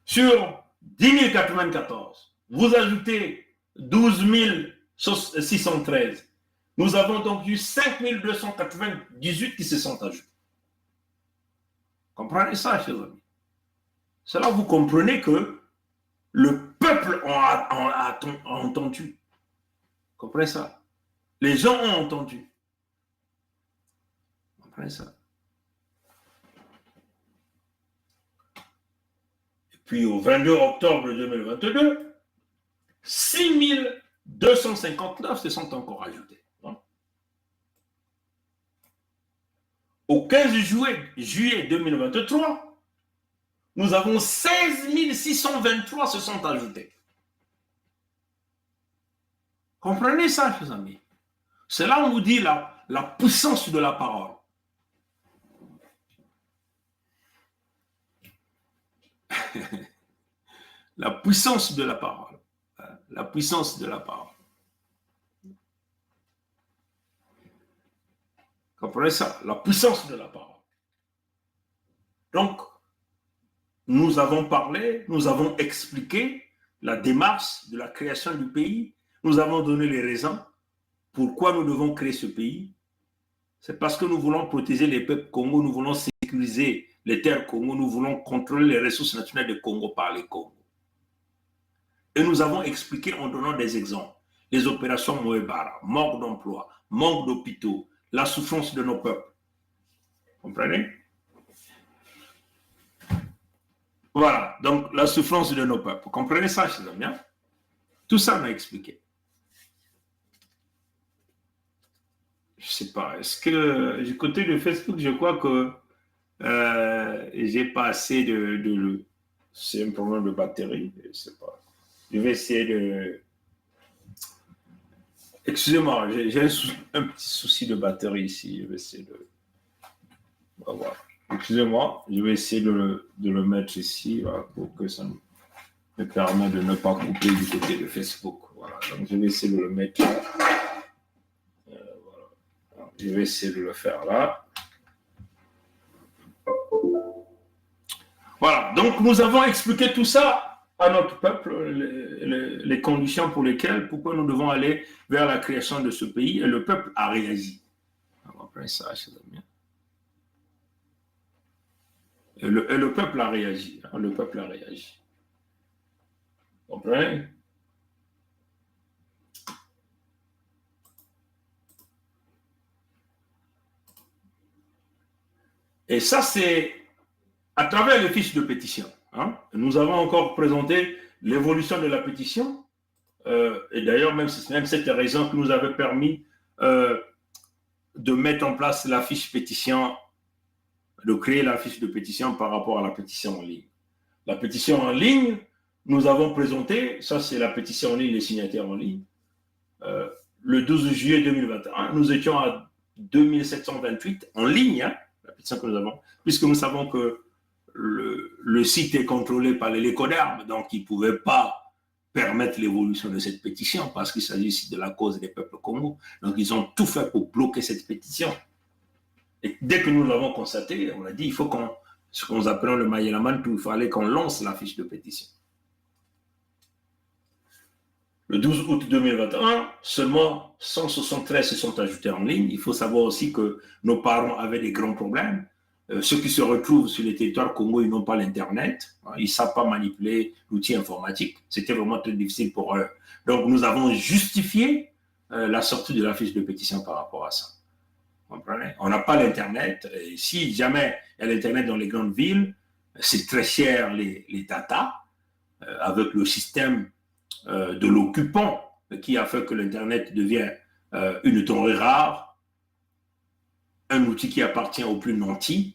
sur 10 094. Vous ajoutez 12 613. Nous avons donc eu 5 298 qui se sont ajoutés. Comprenez ça, chers amis. C'est là que vous comprenez que le peuple a entendu. Comprenez ça? Les gens ont entendu. Comprenez ça? Et puis au 22 octobre 2022, 6 259 se sont encore ajoutés. Au 15 juillet 2023, nous avons 16 623 se sont ajoutés. Comprenez ça, chers amis. C'est là où on vous dit la puissance de la parole. La puissance de la parole. La puissance de la parole. Comprenez ça? La puissance de la parole. Donc, nous avons parlé, nous avons expliqué la démarche de la création du pays. Nous avons donné les raisons pourquoi nous devons créer ce pays. C'est parce que nous voulons protéger les peuples Congo, nous voulons sécuriser les terres Congo, nous voulons contrôler les ressources naturelles du Congo par les Congo. Et nous avons expliqué en donnant des exemples. Les opérations Moebara, manque d'emploi, manque d'hôpitaux, la souffrance de nos peuples. Comprenez? Voilà, donc la souffrance de nos peuples. Comprenez ça, chers amis? Tout ça m'a expliqué. Je ne sais pas, est-ce que du côté de Facebook, je crois que j'ai pas assez de c'est un problème de batterie, je ne sais pas. Je vais essayer de... Excusez-moi, j'ai un petit souci de batterie ici. Je vais essayer de... On va voir. Excusez-moi, je vais essayer de le mettre ici voilà, pour que ça me permette de ne pas couper du côté de Facebook. Voilà. Donc, je vais essayer de le mettre là. Voilà. Donc, je vais essayer de le faire là. Voilà. Donc, nous avons expliqué tout ça à notre peuple, les conditions pour lesquelles, pourquoi nous devons aller vers la création de ce pays, et le peuple a réagi. On va prendre ça, chers amis. Et le peuple a réagi. Hein, le peuple a réagi. Vous comprenez? Et ça, c'est à travers les fiches de pétition. Hein, nous avons encore présenté l'évolution de la pétition. Et d'ailleurs, même cette raison qui nous avait permis de mettre en place la fiche pétition, de créer la fiche de pétition par rapport à la pétition en ligne. La pétition en ligne, nous avons présenté, ça c'est la pétition en ligne, les signataires en ligne, le 12 juillet 2021, nous étions à 2728 en ligne, hein, la pétition que nous avons, puisque nous savons que le site est contrôlé par les Lécodermes, donc ils ne pouvaient pas permettre l'évolution de cette pétition parce qu'il s'agit ici de la cause des peuples Congo. Donc ils ont tout fait pour bloquer cette pétition. Et dès que nous l'avons constaté, on a dit il faut ce qu'on appelle le Mayelamantou, il fallait qu'on lance la fiche de pétition. Le 12 août 2021, seulement 173 se sont ajoutés en ligne. Il faut savoir aussi que nos parents avaient des grands problèmes. Ceux qui se retrouvent sur les territoires Congo, ils n'ont pas l'Internet. Ils ne savent pas manipuler l'outil informatique. C'était vraiment très difficile pour eux. Donc, nous avons justifié la sortie de la fiche de pétition par rapport à ça. Vous comprenez? On n'a pas l'Internet. Et si jamais il y a l'Internet dans les grandes villes, c'est très cher les data, avec le système de l'occupant qui a fait que l'Internet devient une denrée rare, un outil qui appartient aux plus nantis.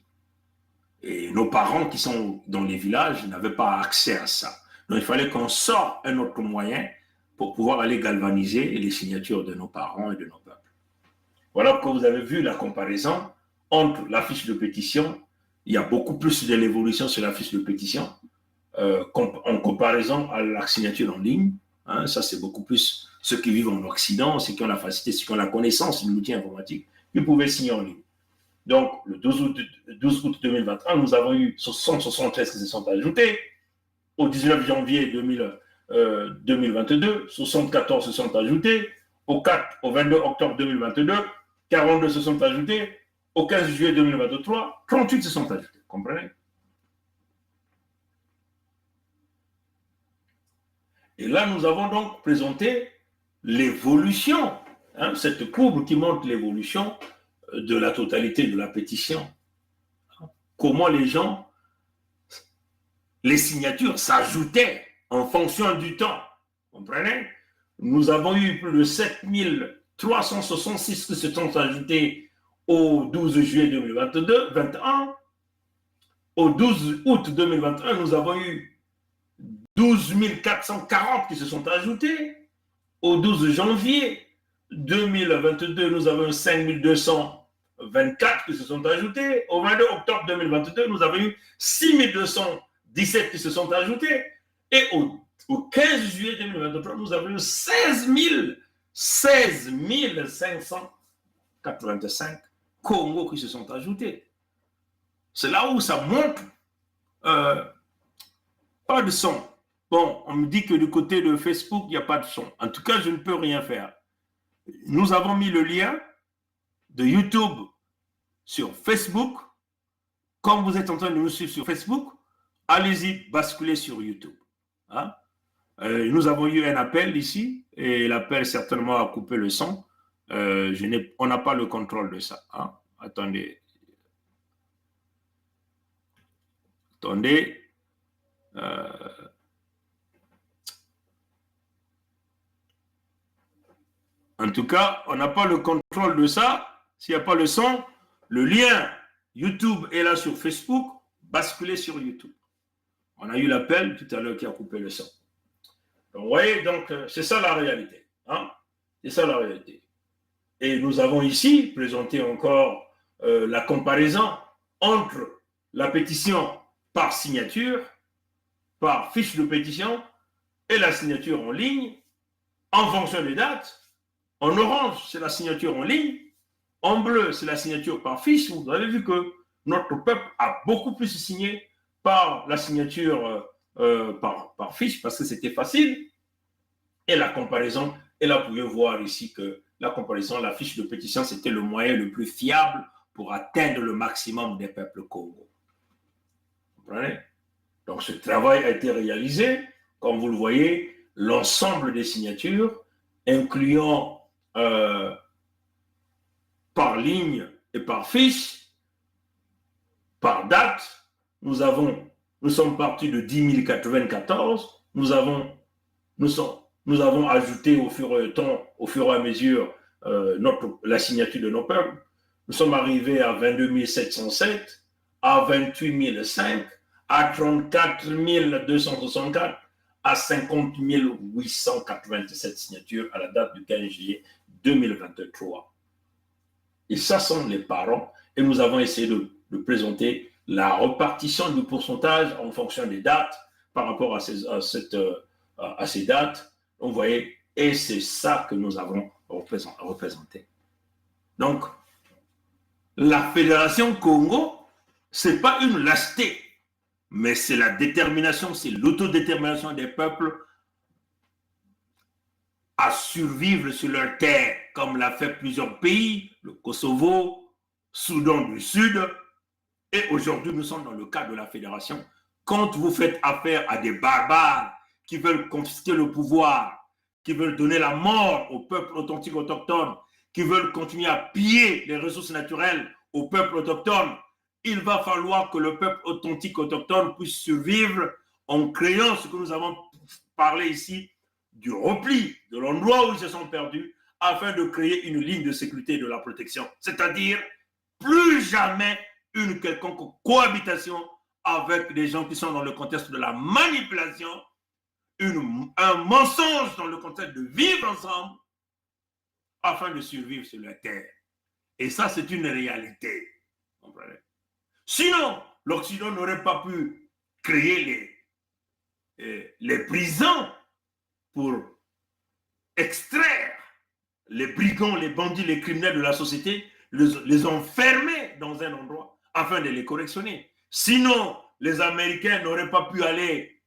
Et nos parents qui sont dans les villages n'avaient pas accès à ça. Donc il fallait qu'on sorte un autre moyen pour pouvoir aller galvaniser les signatures de nos parents et de nos peuples. Voilà que vous avez vu la comparaison entre la fiche de pétition, il y a beaucoup plus de l'évolution sur la fiche de pétition en comparaison à la signature en ligne. Hein, ça, c'est beaucoup plus ceux qui vivent en Occident, ceux qui ont la facilité, ceux qui ont la connaissance de l'outil informatique, qui pouvaient signer en ligne. Donc, le 12 août 2021, nous avons eu 73 qui se sont ajoutés. Au 19 janvier 2022, 74 se sont ajoutés. Au 22 octobre 2022, 42 se sont ajoutés. Au 15 juillet 2023, 38 se sont ajoutés. Comprenez? Et là, nous avons donc présenté l'évolution, hein, cette courbe qui montre l'évolution de la totalité de la pétition. Comment les gens, les signatures s'ajoutaient en fonction du temps. Comprenez? Nous avons eu plus de 7366 qui se sont ajoutés au 12 juillet 2021. Au 12 août 2021, nous avons eu 12 440 qui se sont ajoutés. Au 12 janvier 2022, nous avons 5 224 qui se sont ajoutés. Au 22 octobre 2022, nous avons eu 6 217 qui se sont ajoutés. Et au 15 juillet 2023, nous avons eu 16 585 Congos qui se sont ajoutés. C'est là où ça montre pas de son. Bon, on me dit que du côté de Facebook, il n'y a pas de son. En tout cas, je ne peux rien faire. Nous avons mis le lien de YouTube sur Facebook. Comme vous êtes en train de nous suivre sur Facebook, allez-y, basculez sur YouTube. Hein? Nous avons eu un appel ici, et l'appel certainement a coupé le son. On n'a pas le contrôle de ça. Hein? Attendez. En tout cas, on n'a pas le contrôle de ça. S'il n'y a pas le son, le lien YouTube est là sur Facebook, basculez sur YouTube. On a eu l'appel tout à l'heure qui a coupé le son. Donc, vous voyez, donc, c'est ça la réalité. Hein? C'est ça la réalité. Et nous avons ici présenté encore la comparaison entre la pétition par signature, par fiche de pétition, et la signature en ligne, en fonction des dates. En orange, c'est la signature en ligne. En bleu, c'est la signature par fiche. Vous avez vu que notre peuple a beaucoup plus signé par la signature par fiche parce que c'était facile. Et la comparaison, et là, vous pouvez voir ici que la comparaison, la fiche de pétition, c'était le moyen le plus fiable pour atteindre le maximum des peuples Congo. Vous comprenez? Donc, ce travail a été réalisé, comme vous le voyez, l'ensemble des signatures, incluant par ligne et par fiche, par date. Nous sommes partis de 10 094. Nous avons ajouté au fur et à mesure la signature de nos peuples. Nous sommes arrivés à 22 707, à 28 005, à 34 264, à 50 887 signatures à la date du 15 juillet 2023. Et ça sont les parents. Et nous avons essayé de présenter la répartition du pourcentage en fonction des dates par rapport à ces dates. Vous voyez, et c'est ça que nous avons représenté. Donc, la Fédération Congo, ce n'est pas une lâcheté, mais c'est la détermination, c'est l'autodétermination des peuples à survivre sur leur terre, comme l'a fait plusieurs pays, le Kosovo, Soudan du Sud, et aujourd'hui nous sommes dans le cadre de la fédération. Quand vous faites affaire à des barbares qui veulent confisquer le pouvoir, qui veulent donner la mort au peuple authentique autochtone, qui veulent continuer à piller les ressources naturelles au peuple autochtone, il va falloir que le peuple authentique autochtone puisse survivre en créant ce que nous avons parlé ici, du repli, de l'endroit où ils se sont perdus, afin de créer une ligne de sécurité et de la protection. C'est-à-dire, plus jamais une quelconque cohabitation avec des gens qui sont dans le contexte de la manipulation, un mensonge dans le contexte de vivre ensemble, afin de survivre sur la terre. Et ça, c'est une réalité. Comprenez? Sinon, l'Occident n'aurait pas pu créer les prisons pour extraire les brigands, les bandits, les criminels de la société, les enfermer dans un endroit afin de les correctionner. Sinon, les Américains n'auraient pas pu aller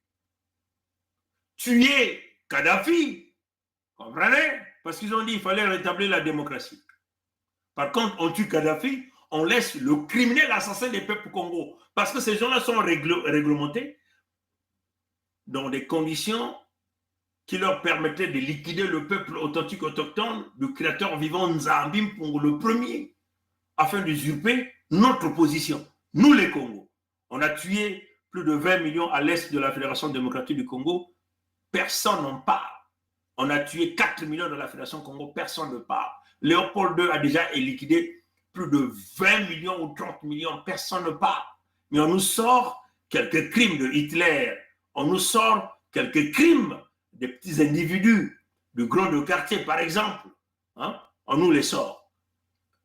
tuer Kadhafi. Comprenez? Parce qu'ils ont dit qu'il fallait rétablir la démocratie. Par contre, on tue Kadhafi, on laisse le criminel assassin des peuples Congo. Parce que ces gens-là sont réglementés dans des conditions qui leur permettaient de liquider le peuple authentique autochtone du créateur vivant Nzambim pour le premier, afin d'usurper notre position. Nous, les Congos, on a tué plus de 20 millions à l'est de la Fédération démocratique du Congo. Personne n'en parle. On a tué 4 millions dans la Fédération Congo. Personne ne parle. Léopold II a déjà liquidé plus de 20 millions ou 30 millions. Personne ne parle. Mais on nous sort quelques crimes de Hitler. On nous sort quelques crimes des petits individus du grand de quartier, par exemple. Hein? On nous les sort.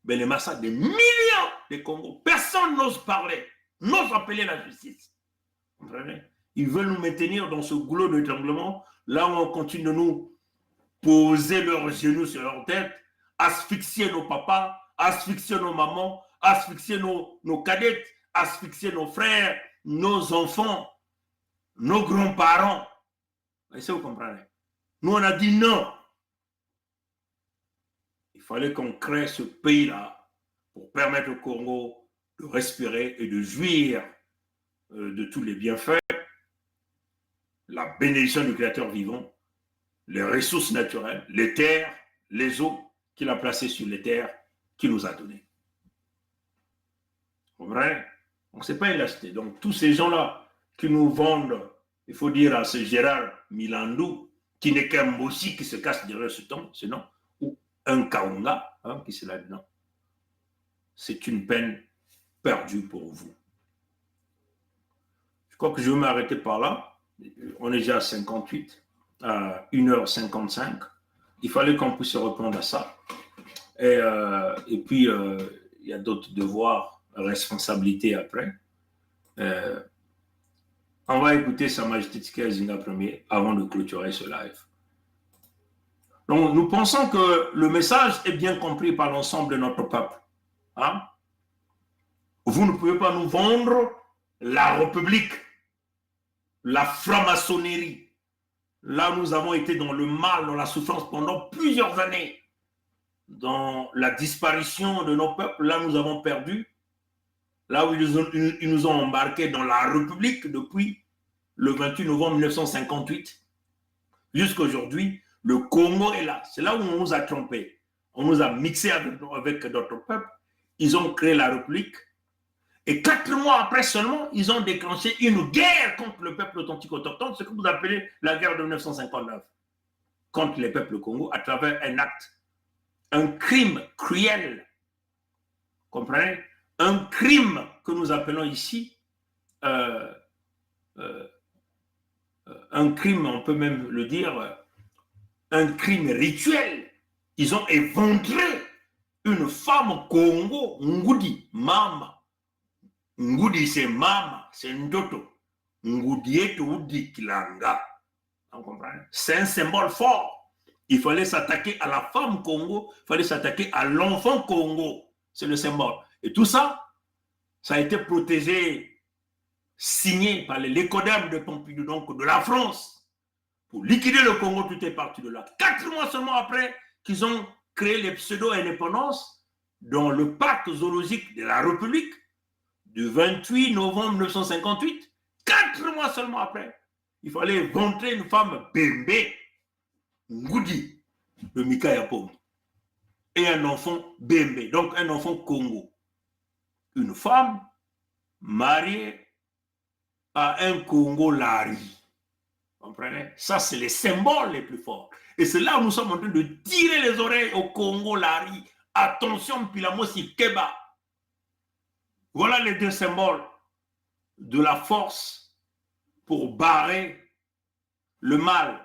Mais les massacres de millions de Congo, personne n'ose parler, n'ose appeler la justice. Vous comprenez? Ils veulent nous maintenir dans ce goulot d'étranglement, là où on continue de nous poser leurs genoux sur leur tête, asphyxier nos papas, asphyxier nos mamans, asphyxier nos cadettes, asphyxier nos frères, nos enfants, nos grands-parents. Est-ce que vous comprenez? Nous, on a dit non. Il fallait qu'on crée ce pays-là pour permettre au Congo de respirer et de jouir de tous les bienfaits, la bénédiction du Créateur vivant, les ressources naturelles, les terres, les eaux qu'il a placées sur les terres qu'il nous a données. Vous comprenez? Donc, ce n'est pas une lâcheté. Donc, tous ces gens-là qui nous vendent, il faut dire à ce Gérard Milandou, qui n'est qu'un Mossi qui se cache derrière ce nom, ou un Kaunga, hein, qui se l'a dit non. C'est une peine perdue pour vous. Je crois que je vais m'arrêter par là. On est déjà à 58, à 1h55. Il fallait qu'on puisse répondre à ça. Et puis, il y a d'autres devoirs, responsabilités après. On va écouter Sa Majesté Tshisekedi Zinga Premier avant de clôturer ce live. Donc, nous pensons que le message est bien compris par l'ensemble de notre peuple. Hein? Vous ne pouvez pas nous vendre la République, la franc-maçonnerie. Là, nous avons été dans le mal, dans la souffrance pendant plusieurs années. Dans la disparition de nos peuples, là, nous avons perdu. Là où ils nous ont embarqués dans la République depuis le 28 novembre 1958 jusqu'à aujourd'hui, le Congo est là. C'est là où on nous a trompés. On nous a mixés avec d'autres peuples. Ils ont créé la République. Et 4 mois après seulement, ils ont déclenché une guerre contre le peuple authentique autochtone, ce que vous appelez la guerre de 1959, contre les peuples Congo à travers un acte, un crime cruel. Comprenez? Un crime que nous appelons ici, un crime, on peut même le dire, un crime rituel. Ils ont éventré une femme Congo, Ngudi, Mama. Ngudi, c'est Mama, c'est Ndoto. Ngudi est Udi Kilanga. Vous comprenez? C'est un symbole fort. Il fallait s'attaquer à la femme Congo, il fallait s'attaquer à l'enfant Congo. C'est le symbole. Et tout ça, ça a été protégé, signé par l'écodème de Pompidou, donc de la France, pour liquider le Congo, tout est parti de là. 4 mois seulement après qu'ils ont créé les pseudo-indépendances dans le parc zoologique de la République du 28 novembre 1958, 4 mois seulement après, il fallait éventrer une femme Bembe, Ngoudi, de Mika Yapom, et un enfant Bembe, donc un enfant Congo. Une femme mariée à un Congo Lari. Vous comprenez? Ça, c'est les symboles les plus forts. Et c'est là où nous sommes en train de tirer les oreilles au Congo Lari. Attention, Pilamosi Keba. Voilà les 2 symboles de la force pour barrer le mal.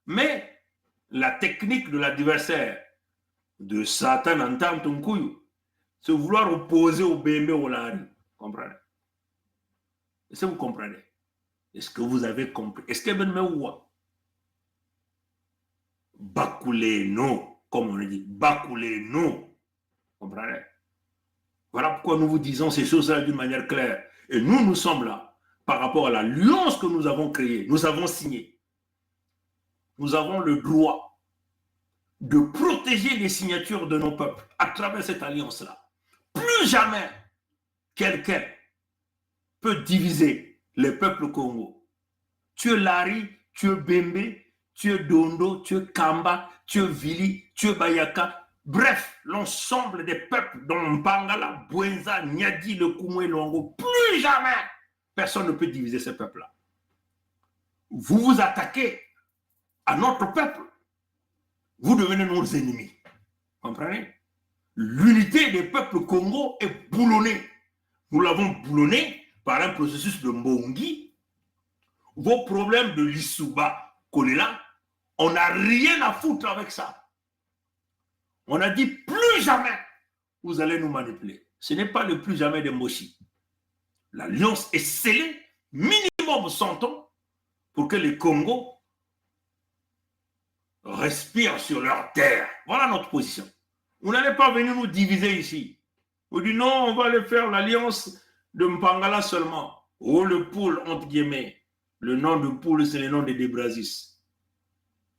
Mais la technique de l'adversaire, de Satan en Tantunkuyu, se vouloir opposer au BMB ou au Lari. Comprenez? Est-ce que vous comprenez? Est-ce que vous avez compris? Est-ce que Ben Meoua? Bakoulé, non, comme on le dit. Bakoulé, non. Comprenez? Voilà pourquoi nous vous disons ces choses-là d'une manière claire. Et nous sommes là par rapport à l'alliance que nous avons créée, nous avons signé. Nous avons le droit de protéger les signatures de nos peuples à travers cette alliance-là. Plus jamais quelqu'un peut diviser les peuples Congo. Tu es Lari, tu es Bembe, tu es Dondo, tu es Kamba, tu es Vili, tu es Bayaka. Bref, l'ensemble des peuples dont Mpangala, Bouenza, Nyadi, le Koumou et Longo, plus jamais personne ne peut diviser ces peuples-là. Vous vous attaquez à notre peuple, vous devenez nos ennemis. Comprenez? L'unité des peuples Congo est boulonnée. Nous l'avons boulonnée par un processus de Mbongi. Vos problèmes de Lissouba, Kolela, on n'a rien à foutre avec ça. On a dit plus jamais vous allez nous manipuler. Ce n'est pas le plus jamais de Moshi. L'alliance est scellée, minimum 100 ans, pour que les Congos respirent sur leur terre. Voilà notre position. Vous n'allez pas venir nous diviser ici. Vous dites non, on va aller faire l'alliance de Mpangala seulement. Oh, le poule, entre guillemets. Le nom de poule, c'est le nom de Debrazis.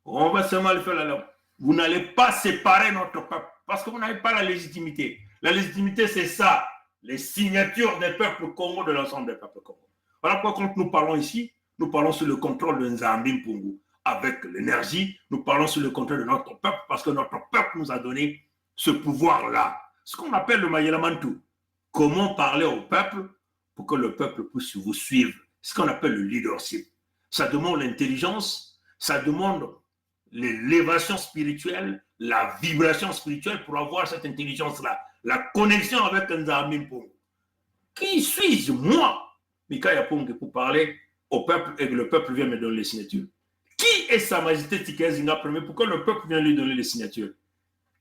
On va seulement le faire l'alliance. Vous n'allez pas séparer notre peuple parce que vous n'avez pas la légitimité. La légitimité, c'est ça. Les signatures des peuples Congo, de l'ensemble des peuples Congo. Voilà pourquoi quand nous parlons ici, nous parlons sous le contrôle de Nzambi Mpungu. Avec l'énergie, nous parlons sous le contrôle de notre peuple parce que notre peuple nous a donné ce pouvoir-là. Ce qu'on appelle le Mayelamantou. Comment parler au peuple pour que le peuple puisse vous suivre. Ce qu'on appelle le leadership. Ça demande l'intelligence, ça demande l'élévation spirituelle, la vibration spirituelle pour avoir cette intelligence-là. La connexion avec Nzambi Mpungu. Qui suis-je, moi, Mikaya Pongue, pour parler au peuple et que le peuple vienne me donner les signatures? Qui est Sa Majesté Tiké Zinga Premier pour que le peuple vienne lui donner les signatures?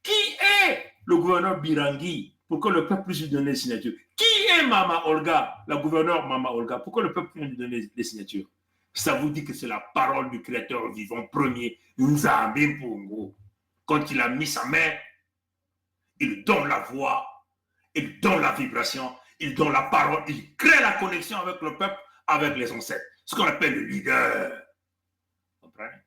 Qui est le gouverneur Birangi pour que le peuple puisse lui donner les signatures? Qui est Mama Olga, la gouverneure Mama Olga, pour que le peuple vienne lui donner les signatures? Ça vous dit que c'est la parole du Créateur vivant premier, Nzambi Mpungu. Quand il a mis sa main, il donne la voix, il donne la vibration, il donne la parole, il crée la connexion avec le peuple, avec les ancêtres. Ce qu'on appelle le leader. Comprenez?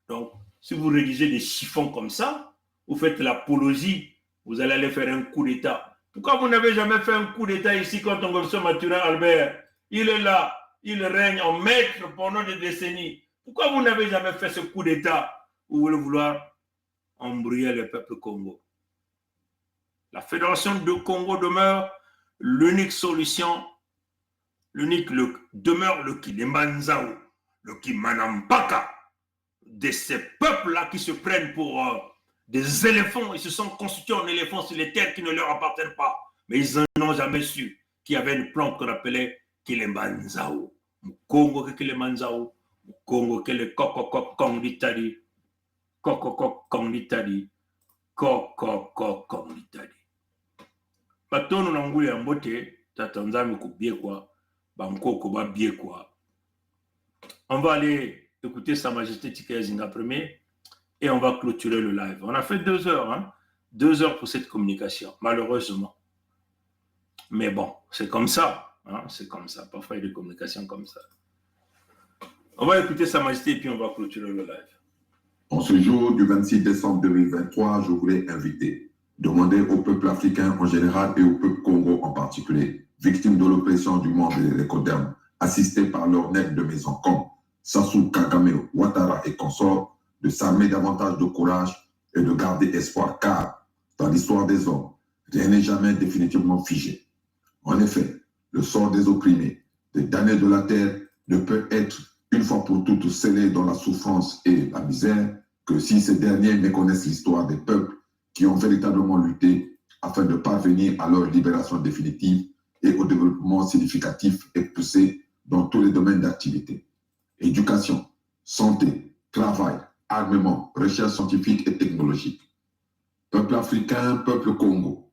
Donc, si vous rédigez des chiffons comme ça, vous faites l'apologie, vous allez aller faire un coup d'État. Pourquoi vous n'avez jamais fait un coup d'État ici quand on reçoit Mathurin Albert? Il est là, il règne en maître pendant des décennies. Pourquoi vous n'avez jamais fait ce coup d'État? Vous voulez vouloir embrouiller le peuple Congo. La fédération de Congo demeure l'unique solution, demeure le Kilembanzao, le Kimanampaka, de ces peuples-là qui se prennent pour des éléphants. Ils se sont constitués en éléphants sur les terres qui ne leur appartiennent pas. Mais ils n'ont jamais su qu'il y avait une plante qu'on appelait Kilembanzao. Congo Kilembanzao, Congo Kile Kokokok Kongitari, Kokokok Kongitari, Kokokok Kongitari. Batono na nguli ya mbote tatanzami kubiekwa bankoko ba biekwa. On va aller écouter Sa Majesté Tiké Zinga Premier et on va clôturer le live. On a fait 2 heures, hein? 2 heures pour cette communication, malheureusement. Mais bon, c'est comme ça, hein? C'est comme ça. Parfois il y a des communications comme ça. On va écouter Sa Majesté et puis on va clôturer le live. En ce jour du 26 décembre 2023, je voulais demander au peuple africain en général et au peuple Congo en particulier, victimes de l'oppression du monde et des Codermes, assistés par leurs nègres de maison comme Sassou, Kagame, Ouattara et consorts, de s'armer davantage de courage et de garder espoir, car dans l'histoire des hommes, rien n'est jamais définitivement figé. En effet, le sort des opprimés, des damnés de la terre, ne peut être une fois pour toutes scellé dans la souffrance et la misère que si ces derniers méconnaissent l'histoire des peuples qui ont véritablement lutté afin de parvenir à leur libération définitive et au développement significatif et poussé dans tous les domaines d'activité. Éducation, santé, travail, armement, recherche scientifique et technologique. Peuple africain, peuple Congo,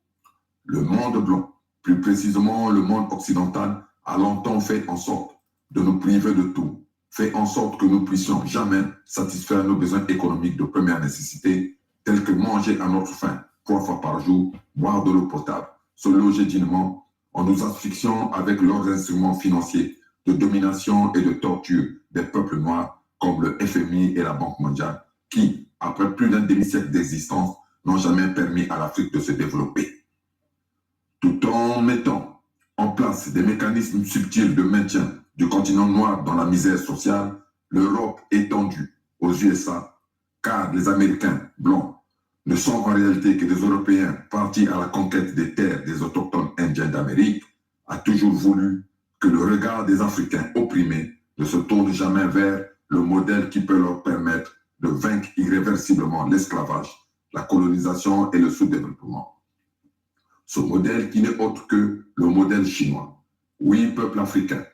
Le monde blanc, plus précisément le monde occidental, a longtemps fait en sorte de nous priver de tout, fait en sorte que nous puissions jamais satisfaire nos besoins économiques de première nécessité, tels que manger à notre faim 3 fois par jour, boire de l'eau potable, se loger dignement, en nous asphyxiant avec leurs instruments financiers de domination et de torture des peuples noirs comme le FMI et la Banque mondiale, qui, après plus d'un demi-siècle d'existence, n'ont jamais permis à l'Afrique de se développer. Tout en mettant en place des mécanismes subtils de maintien du continent noir dans la misère sociale, l'Europe est tendue aux USA, car les Américains blancs ne sont en réalité que des Européens partis à la conquête des terres des autochtones indiens d'Amérique, a toujours voulu que le regard des Africains opprimés ne se tourne jamais vers le modèle qui peut leur permettre de vaincre irréversiblement l'esclavage, la colonisation et le sous-développement. Ce modèle qui n'est autre que le modèle chinois. Oui, peuple africain,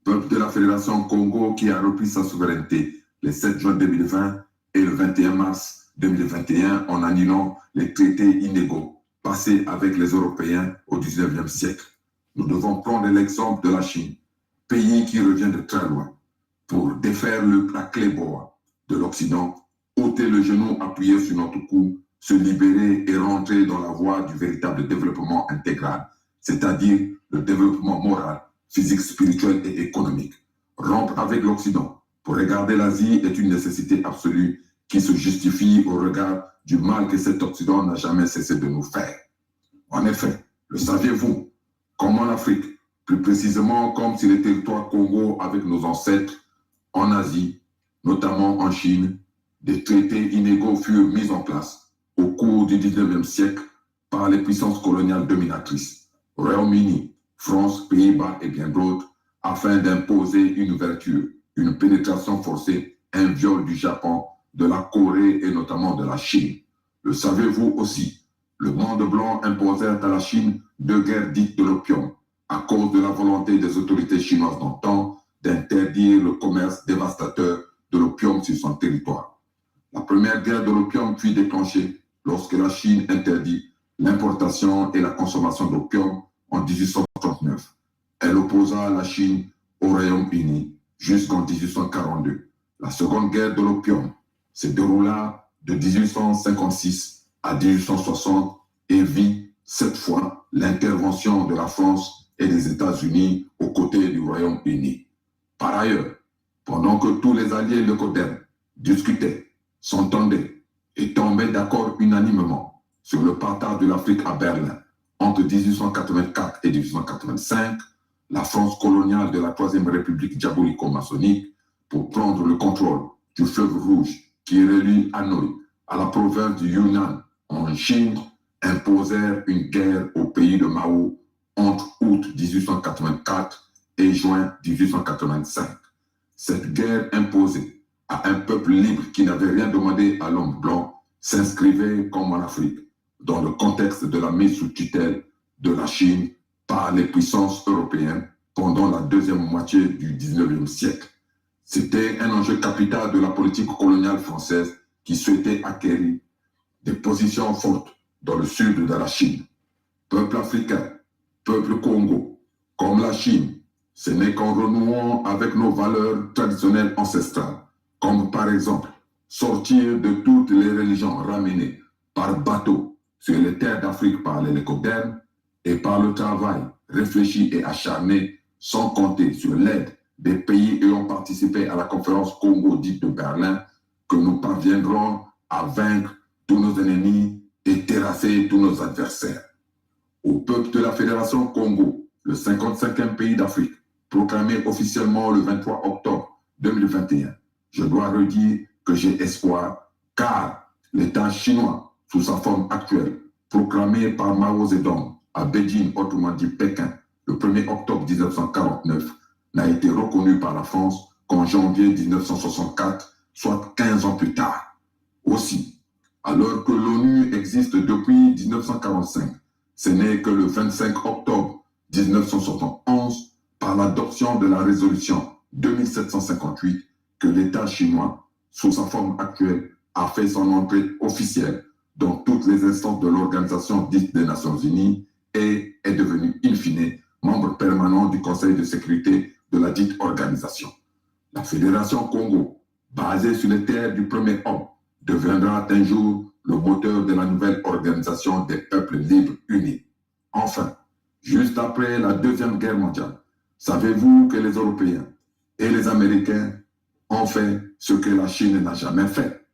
peuple de la Fédération Congo qui a repris sa souveraineté le 7 juin 2020 et le 21 mars 2021 en annulant les traités inégaux passés avec les Européens au 19e siècle. Nous devons prendre l'exemple de la Chine, pays qui revient de très loin, pour défaire la clé boa de l'Occident, ôter le genou appuyé sur notre cou, se libérer et rentrer dans la voie du véritable développement intégral, c'est-à-dire le développement moral, physique, spirituel et économique. Rompre avec l'Occident pour regarder l'Asie est une nécessité absolue qui se justifie au regard du mal que cet Occident n'a jamais cessé de nous faire. En effet, le saviez-vous, comme en Afrique, plus précisément comme sur les territoires Congo avec nos ancêtres, en Asie, notamment en Chine, des traités inégaux furent mis en place au cours du 19e siècle par les puissances coloniales dominatrices, Royaume-Uni, France, Pays-Bas et bien d'autres, afin d'imposer une ouverture, une pénétration forcée, un viol du Japon, de la Corée et notamment de la Chine. Le savez-vous aussi, le monde blanc imposait à la Chine 2 guerres dites de l'opium, à cause de la volonté des autorités chinoises d'antan d'interdire le commerce dévastateur de l'opium sur son territoire. La première guerre de l'opium fut déclenchée lorsque la Chine interdit l'importation et la consommation d'opium en 1839. Elle opposa la Chine au Royaume-Uni jusqu'en 1842. La seconde guerre de l'opium se déroula de 1856 à 1860 et vit cette fois l'intervention de la France et des États-Unis aux côtés du Royaume-Uni. Par ailleurs, pendant que tous les alliés leucodèrmes discutaient, s'entendaient et tombaient d'accord unanimement sur le partage de l'Afrique à Berlin entre 1884 et 1885, la France coloniale de la Troisième République diabolico-maçonnique, pour prendre le contrôle du fleuve Rouge qui relie Hanoï à la province du Yunnan en Chine, imposèrent une guerre au pays de Mao entre août 1884 et juin 1885. Cette guerre imposée à un peuple libre qui n'avait rien demandé à l'homme blanc s'inscrivait, comme en Afrique, dans le contexte de la mise sous tutelle de la Chine par les puissances européennes pendant la deuxième moitié du 19e siècle. C'était un enjeu capital de la politique coloniale française qui souhaitait acquérir des positions fortes dans le sud de la Chine. Peuple africain, peuple Congo, comme la Chine, ce n'est qu'en renouant avec nos valeurs traditionnelles ancestrales, comme par exemple sortir de toutes les religions ramenées par bateau sur les terres d'Afrique par les leucodèrmes et par le travail réfléchi et acharné, sans compter sur l'aide des pays ayant participé à la conférence Congo dite de Berlin, que nous parviendrons à vaincre tous nos ennemis et terrasser tous nos adversaires. Au peuple de la Fédération Congo, le 55e pays d'Afrique, proclamé officiellement le 23 octobre 2021, je dois redire que j'ai espoir, car l'État chinois, sous sa forme actuelle, proclamé par Mao Zedong à Beijing, autrement dit Pékin, le 1er octobre 1949, n'a été reconnu par la France qu'en janvier 1964, soit 15 ans plus tard. Aussi, alors que l'ONU existe depuis 1945, ce n'est que le 25 octobre 1971, par l'adoption de la résolution 2758, que l'État chinois, sous sa forme actuelle, a fait son entrée officielle dans toutes les instances de l'Organisation dite des Nations Unies et est devenu, in fine, membre permanent du Conseil de sécurité de la dite organisation. La Fédération Congo, basée sur les terres du premier homme, deviendra un jour le moteur de la nouvelle organisation des peuples libres unis. Enfin, juste après la Deuxième Guerre mondiale, savez-vous que les Européens et les Américains ont fait ce que la Chine n'a jamais fait?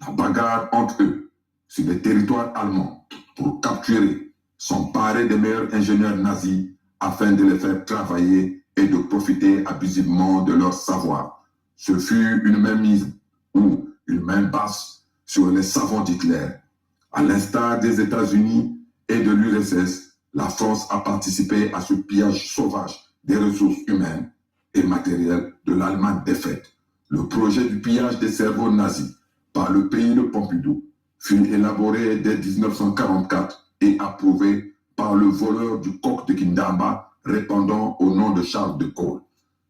La bagarre entre eux sur les territoires allemands pour capturer, s'emparer des meilleurs ingénieurs nazis afin de les faire travailler et de profiter abusivement de leur savoir. Ce fut une mainmise ou une main basse sur les savants d'Hitler. À l'instar des États-Unis et de l'URSS, la France a participé à ce pillage sauvage des ressources humaines et matérielles de l'Allemagne défaite. Le projet du pillage des cerveaux nazis par le pays de Pompidou fut élaboré dès 1944 et approuvé par le voleur du coq de Kindamba répondant au nom de Charles de Gaulle.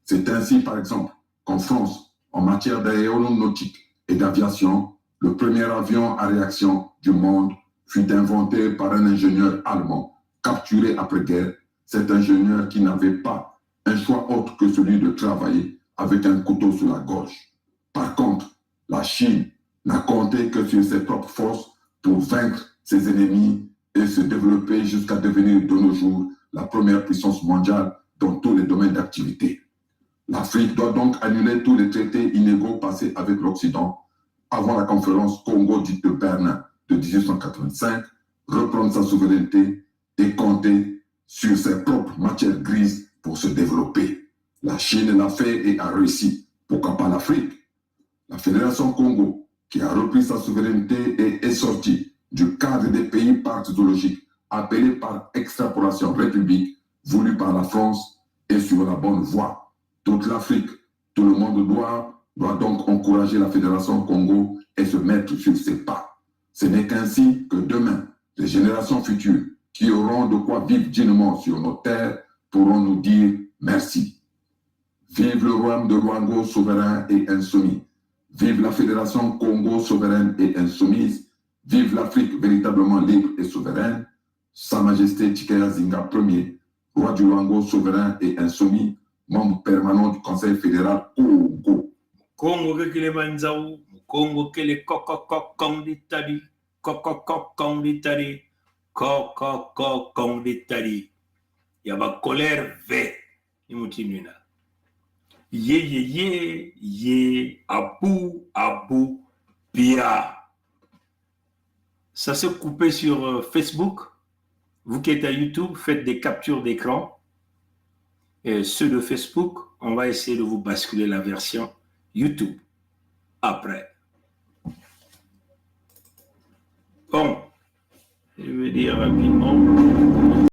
C'est ainsi, par exemple, qu'en France, en matière d'aéronautique et d'aviation, le premier avion à réaction du monde fut inventé par un ingénieur allemand capturé après-guerre. Cet ingénieur qui n'avait pas un choix autre que celui de travailler avec un couteau sur la gorge. Par contre, la Chine n'a compté que sur ses propres forces pour vaincre ses ennemis et se développer jusqu'à devenir de nos jours la première puissance mondiale dans tous les domaines d'activité. L'Afrique doit donc annuler tous les traités inégaux passés avec l'Occident avant la conférence Congo dite de Berlin de 1885, reprendre sa souveraineté et compter sur ses propres matières grises pour se développer. La Chine l'a fait et a réussi. Pourquoi pas l'Afrique? La Fédération Congo, qui a repris sa souveraineté et est sortie du cadre des pays partidologiques appelés par extrapolation république, voulu par la France, est sur la bonne voie. Toute l'Afrique, tout le monde doit donc encourager la Fédération Congo et se mettre sur ses pas. Ce n'est qu'ainsi que demain, les générations futures qui auront de quoi vivre dignement sur nos terres pourront nous dire merci. Vive le royaume de Luango souverain et insoumis. Vive la Fédération Congo souveraine et insoumise. Vive l'Afrique véritablement libre et souveraine. Sa Majesté Tshikaya Zinga Ier, roi du Luango souverain et insoumis, membre permanent du Conseil fédéral Congo. Congo kele manzau, Congo kele kong d'Italie, kong d'Italie, kong d'Italie. Il y a ma colère vert, il m'a Ye, abou, pia. Ça s'est coupé sur Facebook. Vous qui êtes à YouTube, faites des captures d'écran. Et ceux de Facebook, on va essayer de vous basculer la version YouTube après. Bon, je vais dire rapidement.